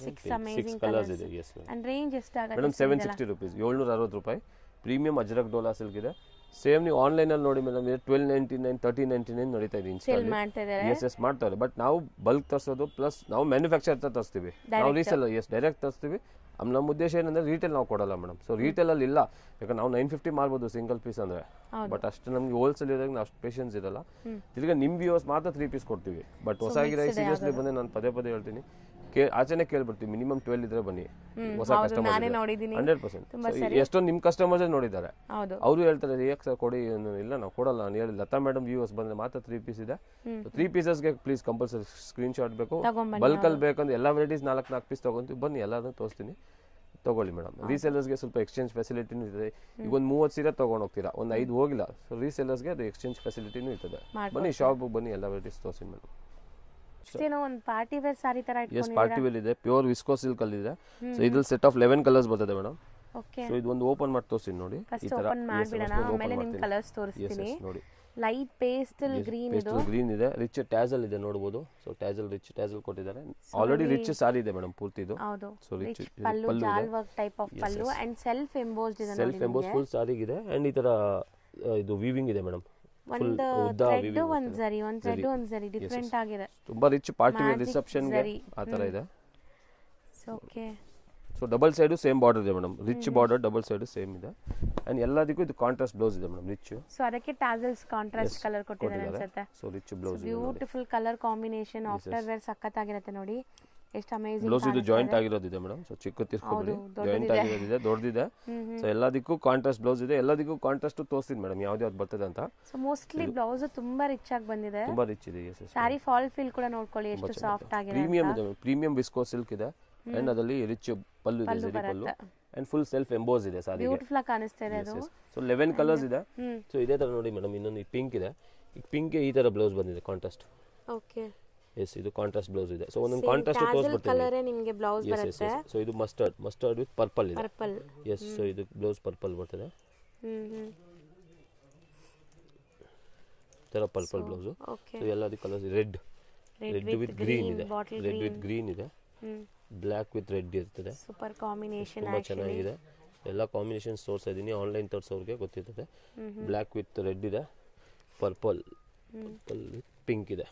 6 ಕಲರ್ಸ್ ಇದೆ. ಎಸ್ ಅಂಡ್ ರೇಂಜ್ ಎಷ್ಟಾಗುತ್ತೆ ಮೇಡಮ್? 760 ರೂಪೀಸ್, 760 ರೂಪಾಯಿ. ಪ್ರೀಮಿಯಂ ಅಜ್ರಕ್ ಡೋಲಾ ಸಿಲ್ಕ್ ಇದೆ. ಸೇಮ್ ನೀವು ಆನ್ಲೈನ್ ಅಲ್ಲಿ ನೋಡಿ ಮೇಡಮ್ 1299 1399 ನಡೀತಾ ಇದೆ ಇನ್ಸ್ಟಾಲ್. ಎಸ್ ಮಾಡ್ತಾರೆ. ಬಟ್ ನಾವು ಬಲ್ಕ್ ತರಿಸೋದು ಪ್ಲಸ್ ನಾವು ಮ್ಯಾನುಫ್ಯಾಕ್ಚರ್ ತರಿಸ್ತೀವಿ, ನಾವು ರೀಸೆಲ್ ಡೈರೆಕ್ಟ್ ತರಿಸ್ತೀವಿ. ನಮ್ಮ ಉದ್ದೇಶ ಏನಂದ್ರೆ ರೀಟೇಲ್ ನಾವು ಕೊಡಲ್ಲ ಮೇಡಮ್. ಸೊ ರೀಟೇಲ್ ಅಲ್ಲಿ ಇಲ್ಲ, ಯಾಕಂದ್ರೆ ನಾವು 950 ಮಾರ್ಬೋದು ಸಿಂಗಲ್ ಪೀಸ್ ಅಂದ್ರೆ. ಬಟ್ ಅಷ್ಟು ನಮ್ಗೆ ಹೋಲ್ಸೇಲ್ ಇದ್ದಾಗ ನಾವು ಅಷ್ಟು ಪೇಷನ್ಸ್ ಇರಲ್ಲ. ತಿರ್ಗಾ ನಿಮ್ ವ್ಯೂವರ್ಸ್ ಮಾತ್ರ 3 ಪೀಸ್ ಕೊಡ್ತೀವಿ. ಬಟ್ ಹೊಸ ಗಿರಾಕಿ ಸೀರಿಯಸ್ಲಿ ಬಂದ್ರೆ ನಾನು ಪದೇ ಹೇಳ್ತೀನಿ, ಆಚೆನೆ ಕೇಳ್ಬಿಡ್ತೀವಿ. ಮಿನಿಮಮ್ 12 ಇದ್ರೆ ಬನ್ನಿ. ಹೊಸ ಕಸ್ಟಮರ್ 100%. ಎಷ್ಟೊಂದು ನಿಮ್ ಕಸ್ಟಮರ್ಸ್ ನೋಡಿದ್ದಾರೆ, ಅವರು ಹೇಳ್ತಾರೆ ಯಾಕೆ ಸರ್ ಕೊಡಿ. ಇಲ್ಲ ನಾವು ಕೊಡಲ್ಲ. ನಾನು ಹೇಳಿ ಲತಾ ಮೇಡಮ್ ವ್ಯೂವರ್ಸ್ ಬಂದ್ರೆ ಮಾತ್ರ 3 ಪೀಸ್ ಇದೆ. 3 ಪೀಸಸ್ಗೆ ಪ್ಲೀಸ್ ಕಂಪಲ್ಸರಿ ಸ್ಕ್ರೀನ್ ಶಾಟ್ ಬೇಕು. ಬಲ್ಕ್ ಅಲ್ಲಿ ಬೇಕಂದ್ರೆ ಎಲ್ಲ ವೆರೈಟೀಸ್ 4 ಪೀಸ್ ತಗೊಂತೀವಿ. ಬನ್ನಿ ಎಲ್ಲಾದ್ರೂ ತೋರಿಸ್ತೀನಿ, ತಗೊಳ್ಳಿ ಮೇಡಮ್. ರೀಸೆಲ್ಲರ್ಸ್ಗೆ ಸ್ವಲ್ಪ ಎಕ್ಸ್ಚೇಂಜ್ ಫೆಸಿಲಿಟಿನೂ ಇದೆ. ಈಗ ಒಂದು 30 ಸೀರೆ ತಗೊಂಡು ಹೋಗ್ತೀರಾ, ಒಂದು 5 ಹೋಗಿಲ್ಲ, ಸೊ ರೀಸೆಲ್ಲರ್ಸ್ಗೆ ಅದು ಎಕ್ಸ್ಚೇಂಜ್ ಫೆಸಿಲಿಟಿನೂ ಇರ್ತದೆ. ಬನ್ನಿ ಶಾಪ್ ಬನ್ನಿ, ಎಲ್ಲ ವೆರೈಟೀಸ್ ತೋರಿಸಿ ಮೇಡಮ್. ಒಂದು ಪಾರ್ಟಿ ವೇರ್ ಸಾರಿ ತರ ಎಸ್ ಪಾರ್ಟಿ ವೇರ್ ಇದೆ. ಪ್ಯೂರ್ ವಿಸ್ಕೋ ಸಿಲ್ಕ್ ಅಲ್ಲಿ ಇದೆ. ಸೊ ಇದ್ರಲ್ಲಿ ಸೆಟ್ ಆಫ್ 11 ಕಲರ್ಸ್ ಬರ್ತದೆ ಮೇಡಮ್. ಓಕೆ. ಸೊ ಇದು ಒಂದು ಓಪನ್ ಮಾಡಿ ತೋರಿಸಿ ನೋಡಿ. ಈ ತರ ಓಪನ್ ಮಾಡಿಬಿಡೋಣ, ಆಮೇಲೆ ನಿಮಗೆ ಕಲರ್ಸ್ ತೋರಿಸ್ತೀನಿ. ನೋಡಿ ಲೈಟ್ ಪೇಸ್ಟಲ್ ಗ್ರೀನ್ ಇದು. ಗ್ರೀನ್ ಇದೆ, ರಿಚ್ ಟ್ಯಾಸಲ್ ಇದೆ ನೋಡಬಹುದು. ಸೊ ಟ್ಯಾಸಲ್ ರಿಚ್ ಟ್ಯಾಸಲ್ ಕೊಟ್ಟಿದ್ದಾರೆ. ಆಲ್ರೆಡಿ ರಿಚ್ ಸಾರಿ ಇದೆ ಮೇಡಮ್ ಪೂರ್ತಿ ಇದು. ಹೌದು. ಸೊ ರಿಚ್ ಪಲ್ಲು ಜಾಲ್ work type of pallu and self embossed ಇದೆ ನೋಡಿ. ಸೆಲ್ಫ್ ಎಂಬೋಸ್ ಫುಲ್ ಸಾರಿ ಇದೆ. ಅಂಡ್ ಈ ತರ ಇದು ವೀವಿಂಗ್ ಇದೆ ಮೇಡಮ್. ಒಂದು ಥ್ರೆಡ್ ಒಂದು ಜರಿ, ಒಂದು ಥ್ರೆಡ್ ಒಂದು ಜರಿ ಡಿಫರೆಂಟ್ ಆಗಿದೆ. ತುಂಬಾ ರಿಚ್ ಪಾರ್ಟಿ ವೇರ್ ರಿಸೆಪ್ಷನ್ ಗೆ ಆ ತರ ಇದೆ. Okay. So double side same border ಇದೆ madam, rich border double side same ಇದೆ. ಅಂಡ್ ಎಲ್ಲದಕ್ಕೂ ಇದು ಕಾಂಟ್ರಾಸ್ಟ್ ಬ್ಲೌಸ್ ಇದೆ ಮೇಡಮ್, ರಿಚ್. ಸೊ ಅದಕ್ಕೆ ಟಾಸಲ್ಸ್ ಕಾಂಟ್ರಾಸ್ಟ್ ಕಲರ್ ಕೊಟ್ಟಿದ್ದಾರೆ ಅನ್ಸುತ್ತೆ. So rich blouse, beautiful colour combination, after wear ಸಕ್ಕತ್ತಾಗಿರುತ್ತೆ ನೋಡಿ. ಎಷ್ಟು ಅಮೇಜಿಂಗ್ ಬ್ಲೌಸ್ ಇದು ಜಾಯಿಂಟ್ ಆಗಿರೋದಿದೆ ಮೇಡಮ್. ಸೊ ಚಿಕ್ಕ ತಿರ್ಸ್ಕೊಬಿಡಿ, ಜಾಯಿಂಟ್ ಆಗಿರೋದಿದೆ, ದೊಡ್ಡದಿದೆ. ಸೊ ಎಲ್ಲದಕ್ಕೂ ಕಾಂಟ್ರಾಸ್ಟ್ ಬ್ಲೌಸ್ ಇದೆ, ಎಲ್ಲದಕ್ಕೂ ಕಾಂಟ್ರಾಸ್ಟ್ ತೋರಿಸ್ತೀನಿ ಮೇಡಮ್ ಯಾವ್ದು ಯಾವ್ದು ಬರ್ತದೆ ಅಂತ. ಸೊ ಮೋಸ್ಟ್ಲಿ ಬ್ಲೌಸ್ ತುಂಬಾ ರಿಚ್ ಆಗಿ ಬಂದಿದೆ, ತುಂಬಾ ರಿಚ್ ಇದೆ. ಸಾರಿ ಫಾಲ್ ಫೀಲ್ ಕೂಡ ನೋಡ್ಕೊಳ್ಳಿ ಎಷ್ಟು ಸಾಫ್ಟ್ ಆಗಿದೆ. ಪ್ರೀಮಿಯಂ ಇದೆ, ಪ್ರೀಮಿಯಂ ವಿಸ್ಕೋ ಸಿಲ್ಕ್ ಇದೆ. ಅಂಡ್ ಅದರಲ್ಲಿ ರಿಚ್ ಪಲ್ಲು ಇದೆ, ಜರಿ ಪಲ್ಲು. ಅಂಡ್ ಫುಲ್ ಸೆಲ್ಫ್ ಎಂಬೋಸ್ ಇದೆ ಸಾರಿಗೆ, ಬ್ಯೂಟಿಫುಲ್ ಆಗಿ ಕಾಣಿಸ್ತಾ ಇದೆ ಅದು. ಸೊ 11 ಕಲರ್ಸ್ ಇದೆ. ಸೊ ಇದೇ ತರ ನೋಡಿ ಮೇಡಮ್, ಇನ್ನೊಂದು ಈ ಪಿಂಕ್ ಇದೆ. ಈ ಪಿಂಕ್ ಈ ತರ ಬ್ಲೌಸ್ ಬಂದಿದೆ ಕಾಂಟ್ರಾಸ್ಟ್. ಓಕೆ. ಎಸ್, ಇದು ಕಾಂಟ್ರಾಸ್ಟ್ ಬ್ಲೌಸ್ ಇದೆ. ಸೊ ಒಂದೊಂದು ಕಾಂಟ್ರಾಸ್ಟ್ ತೋರಿಸ್ಬಿಡ್ತೀನಿ. ಕಲರ್ ನಿಮಗೆ ಬ್ಲೌಸ್ ಬರುತ್ತೆ. ಸೊ ಇದು ಮಸ್ಟರ್ಡ್ ವಿತ್ ಪರ್ಪಲ್ ಇದೆ. ಪರ್ಪಲ್. ಎಸ್, ಸೊ ಇದು ಬ್ಲೌಸ್ ಪರ್ಪಲ್ ಬರ್ತದೆ. ತರ ಪರ್ಪಲ್ ಬ್ಲೌಸ್. ಸೊ ಎಲ್ಲದೂ ಕಲರ್ಸ್ ರೆಡ್ ವಿತ್ ಗ್ರೀನ್ ಇದೆ, ರೆಡ್ ವಿತ್ ಗ್ರೀನ್ ಇದೆ, ಬ್ಲಾಕ್ ವಿತ್ ರೆಡ್ ಇರ್ತದೆ. ಸೂಪರ್ ಕಾಂಬಿನೇಷನ್, ತುಂಬಾ ಚೆನ್ನಾಗಿದೆ. ಎಲ್ಲ ಕಾಂಬಿನೇಷನ್ಸ್ ತೋರಿಸ್ತಾ ಇದೀನಿ, ಆನ್ಲೈನ್ ತೋರಿಸೋರಿಗೆ ಗೊತ್ತಿರ್ತದೆ. ಬ್ಲಾಕ್ ವಿತ್ ರೆಡ್ ಇದೆ, ಪರ್ಪಲ್ ವಿತ್ ಪಿಂಕ್ ಇದೆ,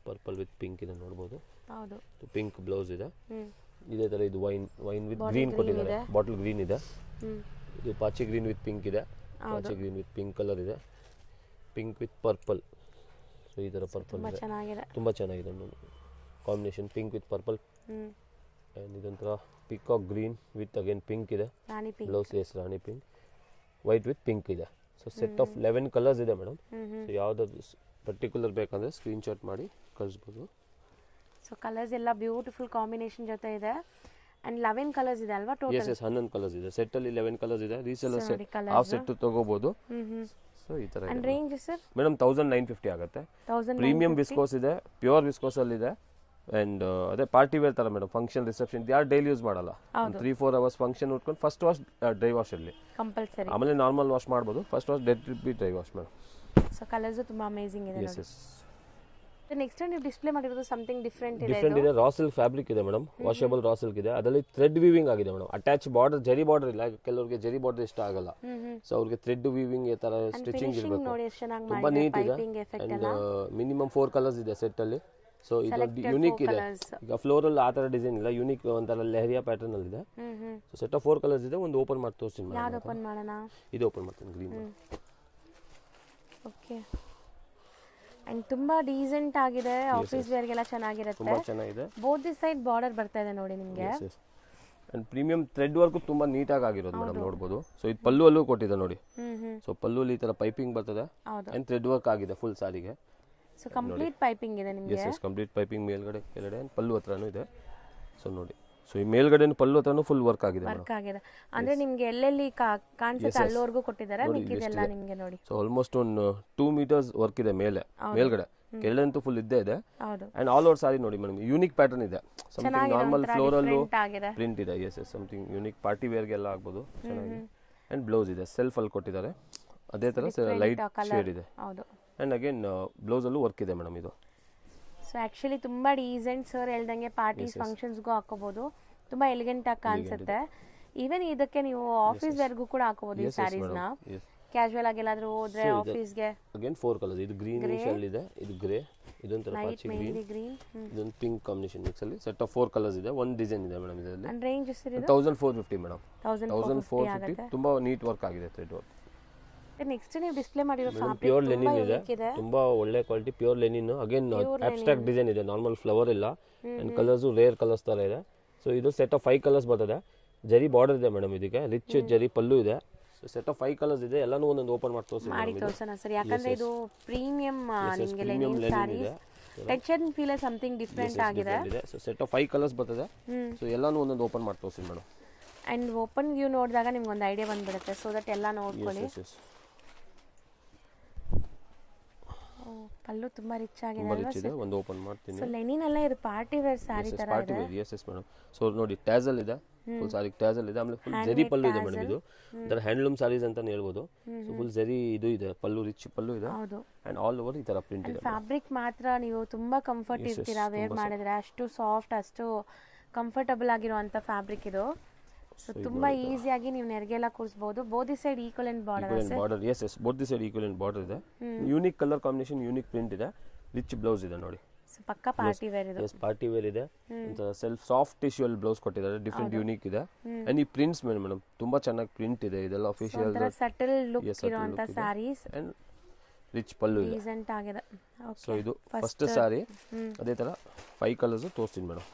ಪರ್ಪಲ್ ವಿತ್ ಪಿಂಕ್ ಇದೆ ನೋಡಬಹುದು. ಹೌದು, ಪಿಂಕ್ ಬ್ಲೌಸ್ ಇದೆ. ಇದೇ ತರ ಇದು ವೈನ್ ವಿತ್ ಗ್ರೀನ್ ಕೊಟ್ಟಿದ್ದಾರೆ, ಬಾಟಲ್ ಗ್ರೀನ್ ಇದೆ. ಇದು ಪಾಚಿ ಗ್ರೀನ್ ವಿತ್ ಪಿಂಕ್ ಇದೆ, ಪಾಚಿ ಗ್ರೀನ್ ವಿತ್ ಪಿಂಕ್ ಕಲರ್ ಇದೆ, ಪಿಂಕ್ ವಿತ್ ಪರ್ಪಲ್. ಸೊ ಈ ತರ ಪರ್ಪಲ್ ತುಂಬಾ ಚೆನ್ನಾಗಿದೆ combination, pink with purple. And ಇದೊಂಥರ peacock green with again pink ಇದೆ blouse. Yes, rani pink. White with pink ಇದೆ. ಸೊ ಸೆಟ್ ಆಫ್ 11 ಕಲರ್ಸ್ ಇದೆ ಮೇಡಮ್. ಸೊ ಯಾವ್ದಾದ್ರು ಪರ್ಟಿಕ್ಯುಲರ್ ಬೇಕಂದ್ರೆ ಸ್ಕ್ರೀನ್ ಶಾಟ್ ಮಾಡಿ ಕಳಿಸ್ಬೋದು. ಸೊ ಕಲರ್ಸ್ ಎಲ್ಲ ಬ್ಯೂಟಿಫುಲ್ ಕಾಂಬಿನೇಷನ್ ಜೊತೆ ಇದೆ. ಅಂಡ್ 11 ಕಲರ್ಸ್ ಇದೆ ಅಲ್ವಾ ಟೋಟಲ್? ಎಸ್, 11 ಕಲರ್ಸ್ ಇದೆ. ಸೆಟ್ ಅಲ್ಲಿ 11 ಕಲರ್ಸ್ ಇದೆ. ರೀಸೆಲ್ಲರ್ ಸೆಟ್ ಹಾಫ್ ಸೆಟ್ ತಗೋಬಹುದು. ಸೊ ಈ ತರ ಅಂಡ್ ರೇಂಜ್ ಸರ್ ಮೇಡಮ್ 1950 ಆಗುತ್ತೆ. ಪ್ರೀಮಿಯಂ ವಿಸ್ಕೋಸ್ ಇದೆ, ಪ್ಯೂರ್ ವಿಸ್ಕೋಸ್ ಅಲ್ಲಿ ಇದೆ. ಅಂಡ್ ಅದೇ ಪಾರ್ಟಿ ವೇರ್ ತರ ಮೇಡಮ್, ಫಂಕ್ಷನ್ ರಿಸೆಪ್ಷನ್ ಯಾರು ಡೈಲಿ ಯೂಸ್ ಮಾಡಲ್ಲ. 3-4 ಅವರ್ಸ್ ಫಂಕ್ಷನ್ ಉಟ್ಕೊಂಡು ಫಸ್ಟ್ ವಾಶ್ ಡ್ರೈ ವಾಶ್ ಅಲ್ಲಿ ಕಂಪಲ್ಸರಿ, ಆಮೇಲೆ ನಾರ್ಮಲ್ ವಾಶ್ ಮಾಡಬಹುದು. First wash dead B dry wash madam. So colours ತುಂಬಾ ಅಮೇಜಿಂಗ್ ಇದೆ ನೋಡಿ. ನೆಕ್ಸ್ಟ್ ನೀವು ಡಿಸ್ಪ್ಲೇ ಮಾಡಿರೋದು ಸಮಥಿಂಗ್ ಡಿಫರೆಂಟ್ ಇದೆ. ರಾ ಸಿಲ್ಕ್ ಫ್ಯಾಬ್ರಿಕ್ ಇದೆ ಮೇಡಮ್, ವಾಷಬಲ್ ರಾ ಸಿಲ್ಕ್ ಇದೆ. ಅದರಲ್ಲಿ ಥ್ರೆಡ್ ವೀವಿಂಗ್ ಆಗಿದೆ ಮೇಡಮ್. ಅಟ್ಯಾಚ್ ಬಾರ್ಡರ್, ಜರಿ ಬಾರ್ಡರ್ ಇಲ್ಲ, ಕೆಲವರಿಗೆ ಜರಿ ಬಾರ್ಡರ್ ಇಷ್ಟ ಆಗಲ್ಲ. ಸೊ ಅವ್ರಿಗೆ ಥ್ರೆಡ್ ವೀವಿಂಗ್ ಈ ತರ ಸ್ಟಿಚಿಂಗ್ ಇರಬೇಕು, ತುಂಬಾ ನೀಟ್ ಇದೆ. ಅಂಡ್ ಮಿನಿಮಮ್ 4 ಕಲರ್ಸ್ ಇದೆ ಸೆಟ್ ಅಲ್ಲಿ. ಸೊ ಇದು ಯುನಿಕ್ ಇದೆ. ಈಗ ಫ್ಲೋರಲ್ ಆ ತರ ಡಿಸೈನ್ ಇಲ್ಲ, ಯುನಿಕ್ ಒಂಥರ ಲೆಹರಿಯಾ ಪ್ಯಾಟರ್ನ್ ಅಲ್ಲಿ ಇದೆ. ಸೊ ಸೆಟ್ ಆಫ್ 4 ಕಲರ್ಸ್ ಇದೆ. ಒಂದು ಓಪನ್ ಮಾಡಿ ತೋರಿಸ್ತೀನಿ. ಯಾವುದು ಓಪನ್ ಮಾಡೋಣ? ಇದು ಓಪನ್ ಮಾಡ್ತೀನಿ, ಗ್ರೀನ್. ಓಕೆ. ಅಂಡ್ ತುಂಬಾ ಡೀಸೆಂಟ್ ಆಗಿದೆ, ಆಫೀಸ್ ವೇರ್ ಗೆಲ್ಲ ಚೆನ್ನಾಗಿರುತ್ತೆ. ತುಂಬಾ ಚೆನ್ನಾಗಿದೆ. ಬೋತ್ ದಿ ಸೈಡ್ ಬಾರ್ಡರ್ ಬರ್ತಾ ಇದೆ ನೋಡಿ ನಿಮಗೆ. ಅಂಡ್ ಪ್ರೀಮಿಯಂ ಥ್ರೆಡ್ ವರ್ಕ್ ತುಂಬಾ ನೀಟಾಗಿ ಆಗಿರೋದು ಮೇಡಮ್, ನೋಡಬಹುದು. ಸೊ ಇದು ಪಲ್ಲು ಅಲ್ಲೂ ಕೊಟ್ಟಿದೆ ನೋಡಿ. ಸೊ ಪಲ್ಲು ಈ ತರ ಪೈಪಿಂಗ್ ಬರ್ತದೆ ಅಂಡ್ ಥ್ರೆಡ್ ವರ್ಕ್ ಆಗಿದೆ ಫುಲ್ ಸಾರಿಗೆ. ಸೊ ಕಂಪ್ಲೀಟ್ ಪೈಪಿಂಗ್ ಇದೆ ನಿಮಗೆ. ಎಸ್, ಕಂಪ್ಲೀಟ್ ಪೈಪಿಂಗ್ ಮೇಲ್ಗಡೆ ಕೆಳಗಡೆ ಪಲ್ಲು ಹತ್ರನೂ ಇದೆ. ಸೊ ನೋಡಿ, ಸೊ ಈ ಮೇಲ್ಗಡೆ ಪಲ್ಲು ಹತ್ರನೂ ಫುಲ್ ವರ್ಕ್ ಆಗಿದೆ. ಅಂದ್ರೆ ನಿಮಗೆ ಎಲ್ಲೆಲ್ಲಿ ಕಾಣಿಸುತ್ತೆ ಅಲ್ಲಿವರೆಗೂ ಕೊಟ್ಟಿದ್ದಾರೆ, ಮಿಕ್ಕಿದೆಲ್ಲ ನಿಮಗೆ ನೋಡಿ. ಸೊ ಆಲ್ಮೋಸ್ಟ್ ಒಂದು 2 ಮೀಟರ್ಸ್ ವರ್ಕ್ ಇದೆ ಮೇಲ್ಗಡೆ, ಕೆಳಗಡೆ ಅಂತೂ ಫುಲ್ ಇದ್ದೇ ಇದೆ. ಅಂಡ್ ಆಲ್ ಓವರ್ ಸಾರಿ ನೋಡಿ ಮೇಡಮ್, ಯೂನಿಕ್ ಪ್ಯಾಟರ್ನ್ ಇದೆ. ಸಮಥಿಂಗ್ ನಾರ್ಮಲ್ ಫ್ಲೋರಲ್ ಪ್ರಿಂಟ್ ಇದೆ. Yes, something unique party wear ಗೆಲ್ಲ ಆಗ್ಬೋದು. ಚೆನ್ನಾಗಿದೆ. ಅಂಡ್ ಬ್ಲೌಸ್ ಇದೆ, ಸೆಲ್ಫ್ ಅಲ್ಲಿ ಕೊಟ್ಟಿದ್ದಾರೆ. ಅದೇ ತರ ಲೈಟ್ ಶೇಡ್ ಇದೆ. ಅಂಡ್ ಅಗೇನ್ ಬ್ಲೌಸ್ ಅಲ್ಲೂ ವರ್ಕ್ ಇದೆ ಮೇಡಮ್ ಇದು. ಸೊ ಆಕ್ಚುಲಿ ತುಂಬಾ ಡೀಸೆಂಟ್, ಸರ್ ಹೇಳ್ದಂಗೆ ಪಾರ್ಟೀಸ್ ಫಂಕ್ಷನ್ಸ್ಗೂ ಹಾಕೋಬಹುದು, ತುಂಬಾ ಎಲಿಗೆಂಟ್ ಆಗಿ ಕಾಣಿಸುತ್ತೆ. ಈವನ್ ಇದಕ್ಕೆ ನೀವು ಆಫೀಸ್ ವೇರ್ಗೂ ಕೂಡ ಹಾಕೋಬಹುದು ಈ ಸ್ಯಾರೀಸ್ ನ. ಕ್ಯಾಶುವಲ್ ಆಗಿ ಎಲ್ಲಾದ್ರೂ ಹೋದ್ರೆ ಆಫೀಸ್ ಗೆ. ಅಗೇನ್ 4 ಕಲರ್ಸ್, ಇದು ಗ್ರೀನಿಶ್ ಅಲ್ಲಿ ಇದೆ, ಇದು ಗ್ರೇ, ಇದೊಂತರ ಪಾಚಿ ಗ್ರೀನ್, ಇದೊಂದು ಪಿಂಕ್ ಕಾಂಬಿನೇಷನ್ ಮಿಕ್ಸ್ ಅಲ್ಲಿ ಸೆಟ್ ಆಫ್ 4 ಕಲರ್ಸ್ ಇದೆ. ಒಂದು ಡಿಸೈನ್ ಇದೆ ಮೇಡಮ್ ಇದರಲ್ಲಿ. ಅಂಡ್ ರೇಂಜ್ ಎಷ್ಟು ಇದೆ? 1450 ಮೇಡಮ್. 1450. ತುಂಬಾ ನೀಟ್ ವರ್ಕ್ ಆಗಿದೆ ಥ್ರೆಡ್ ವರ್ಕ್. ನೆಕ್ಸ್ಟ್ ನೀವು ಡಿಸ್ಪ್ಲೇ ಮಾಡಿರೋ ಫ್ಯಾಬ್ರಿಕ್ ಪ್ಯೂರ್ ಲೆನಿನ್ ಇದೆ, ತುಂಬಾ ಒಳ್ಳೆ quality pure Lenin. Again abstract design ಇದೆ, ನಾರ್ಮಲ್ ಫ್ಲವರ್ ಇಲ್ಲ. ಅಂಡ್ ಕಲರ್ಸ್ ರೇರ್ ಕಲರ್ಸ್ ತರ ಇದೆ. ಸೊ ಇದು ಸೆಟ್ ಆಫ್ 5 ಕಲರ್ಸ್ ಬರ್ತದೆ. ಜರಿ ಬಾರ್ಡರ್ ಇದೆ ಮೇಡಮ್, ಇದಕ್ಕೆ ರಿಚ್ ಜರಿ ಪಲ್ಲು ಇದೆ. ಸೊ ಸೆಟ್ ಆಫ್ 5 ಕಲರ್ಸ್ ಇದೆ. ಎಲ್ಲಾನು ಒಂದೊಂದು ಓಪನ್ ಮಾಡಿ ತೋರಿಸೋಣ ಸರ್, ಯಾಕಂದ್ರೆ ಇದು ಪ್ರೀಮಿಯಂ ನಿಮಗೆ linen sarees. Texture feel something different ಆಗಿದೆ. ಸೊ ಸೆಟ್ ಆಫ್ 5 ಕಲರ್ಸ್ ಬರ್ತದೆ. ಸೊ ಎಲ್ಲಾನು ಒಂದೊಂದು ಓಪನ್ ಮಾಡಿ ತೋರಿಸಿ ಮೇಡಮ್. ಅಂಡ್ ಓಪನ್ ವ್ಯೂ ನೋಡಿದಾಗ ನಿಮ್ಗೆ ಒಂದು ಐಡಿಯಾ ಬಂದ್ಬಿಡುತ್ತೆ. ಸೊ ದಟ್ ಎಲ್ಲ ನೋಡ್ಕೊಳ್ಳಿ. ಪಲ್ಲು ತುಂಬಾ ರಿಚ್ ಆಗಿದೆ ಅಲ್ವಾ ಸರ್? ಒಂದು ಓಪನ್ ಮಾಡ್ತೀನಿ. ಸೊ ಲೆನಿನ್ ಅಲ್ಲ, ಇದು ಪಾರ್ಟಿ ವೇರ್ ಸಾರಿ ತರ ಇದೆ. Yes yes madam. ಸೊ ನೋಡಿ ಟ್ಯಾಸಲ್ ಇದೆ, ಫುಲ್ ಸಾರಿ ಟ್ಯಾಸಲ್ ಇದೆ. ಆಮೇಲೆ ಫುಲ್ ಜರಿ ಪಲ್ಲು ಇದೆ ಮೇಡಮ್. ಇದು ಇದರ ಹ್ಯಾಂಡ್ಲೂಮ್ ಸಾರೀಸ್ ಅಂತಾನೆ ಹೇಳ್ಬೋದು. ಸೊ ಫುಲ್ ಜರಿ ಇದು ಇದೆ, ಪಲ್ಲು ರಿಚ್ ಪಲ್ಲು ಇದೆ. ಅಂಡ್ ಆಲ್ ಓವರ್ ಈ ತರ ಪ್ರಿಂಟ್ ಇದೆ. ಫ್ಯಾಬ್ರಿಕ್ ಮಾತ್ರ ನೀವು ತುಂಬಾ ಕಂಫರ್ಟ್ ಇರ್ತೀರಾ ವೇರ್ ಮಾಡಿದ್ರೆ. ಅಷ್ಟು ಸಾಫ್ಟ್, ಅಷ್ಟು ಕಂಫರ್ಟಬಲ್ ಆಗಿರುವಂತ ಫ್ಯಾಬ್ರಿಕ್ ಇದು. ಸೊ ತುಂಬಾ ಈಸಿಯಾಗಿ ನೀವು ನೆರಿಗೆಲ್ಲ ಕೂರಿಸಬಹುದು. Both the side equivalent border equivalent border, yes both the side equivalent border ಇದೆ. Unique colour combination, unique print ಇದೆ, ರಿಚ್ ಬ್ಲೌಸ್ ಇದೆ ನೋಡಿ. ಸೊ ಪಕ್ಕಾ ಪಾರ್ಟಿ ವೇರ್ ಇದು. ಎಸ್ ಪಾರ್ಟಿ ವೇರ್ ಇದೆ. ಸೆಲ್ಫ್ ಸಾಫ್ಟ್ ಟಿಶ್ಯೂ ಅಲ್ಲಿ ಬ್ಲೌಸ್ ಕೊಟ್ಟಿದ್ದಾರೆ, ಡಿಫರೆಂಟ್ ಯೂನಿಕ್ ಇದೆ. ಅಂಡ್ ಈ ಪ್ರಿಂಟ್ಸ್ ಮೇಡಮ್ ತುಂಬಾ ಚೆನ್ನಾಗಿ ಪ್ರಿಂಟ್ ಇದೆ. ಇದೆಲ್ಲ ಅಫಿಷಿಯಲ್ ಸಟಲ್ ಲುಕ್ ಇರುವಂತ ಸ್ಯಾರೀಸ್ ಅಂಡ್ ರಿಚ್ ಪಲ್ಲು ಇದೆ. ಡೀಸೆಂಟ್ ಆಗಿದೆ. ಸೊ ಇದು ಫಸ್ಟ್ ಸಾರಿ. ಅದೇ ತರ 5 ಕಲರ್ಸ್ ತೋರಿಸ್ತೀನಿ ಮೇಡಮ್.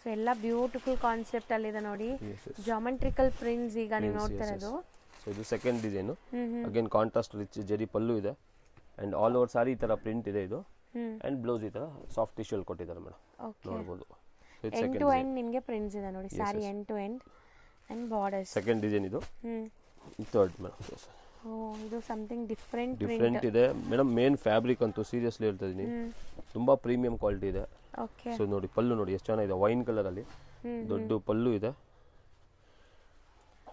ಸೊ ಎಲ್ಲ ಬ್ಯೂಟಿಫುಲ್ ಕಾನ್ಸೆಪ್ಟ್ ಅಲ್ಲಿ ಇದೆ ನೋಡಿ. ಜಾಮೆಟ್ರಿಕಲ್ ಪ್ರಿಂಟ್ಸ್ ಈಗ ನೀವು ನೋಡ್ತಾ ಇರೋದು. ಸೊ ಇದು second design. Again contrast rich ಜರಿ ಪಲ್ಲು ಇದೆ ಅಂಡ್ ಆಲ್ ಓವರ್ ಸಾರಿ ಈ ತರ ಪ್ರಿಂಟ್ ಇದೆ ಇದು. ಅಂಡ್ ಬ್ಲೌಸ್ ಈ ತರ ಸಾಫ್ಟ್ ಟಿಶ್ಯೂ ಅಲ್ಲಿ ಕೊಟ್ಟಿದ್ದಾರೆ ಮೇಡಮ್, ನೋಡಬಹುದು. ಎಂಡ್ ಟು ಎಂಡ್ ನಿಮಗೆ ಪ್ರಿಂಟ್ಸ್ ಇದೆ ನೋಡಿ, sari end to end and borders. Second design ಇದು. Third madam. ಓ ಇದು ಸಮಥಿಂಗ್ ಡಿಫರೆಂಟ್ ಇದೆ ಮೇಡಮ್. ಮೇನ್ ಫ್ಯಾಬ್ರಿಕ್ ಅಂತೂ ಸೀರಿಯಸ್ಲಿ ಹೇಳ್ತಾ ಇದೀನಿ, ತುಂಬಾ ಪ್ರೀಮಿಯಂ ಕ್ವಾಲಿಟಿ ಇದೆ. ಓಕೆ. ಸೊ ನೋಡಿ ಪಲ್ಲು ನೋಡಿ ಎಷ್ಟು ಚೆನ್ನಾಗಿದೆ, ವೈನ್ ಕಲರ್ ಅಲ್ಲಿ ದೊಡ್ಡ ಪಲ್ಲು ಇದೆ.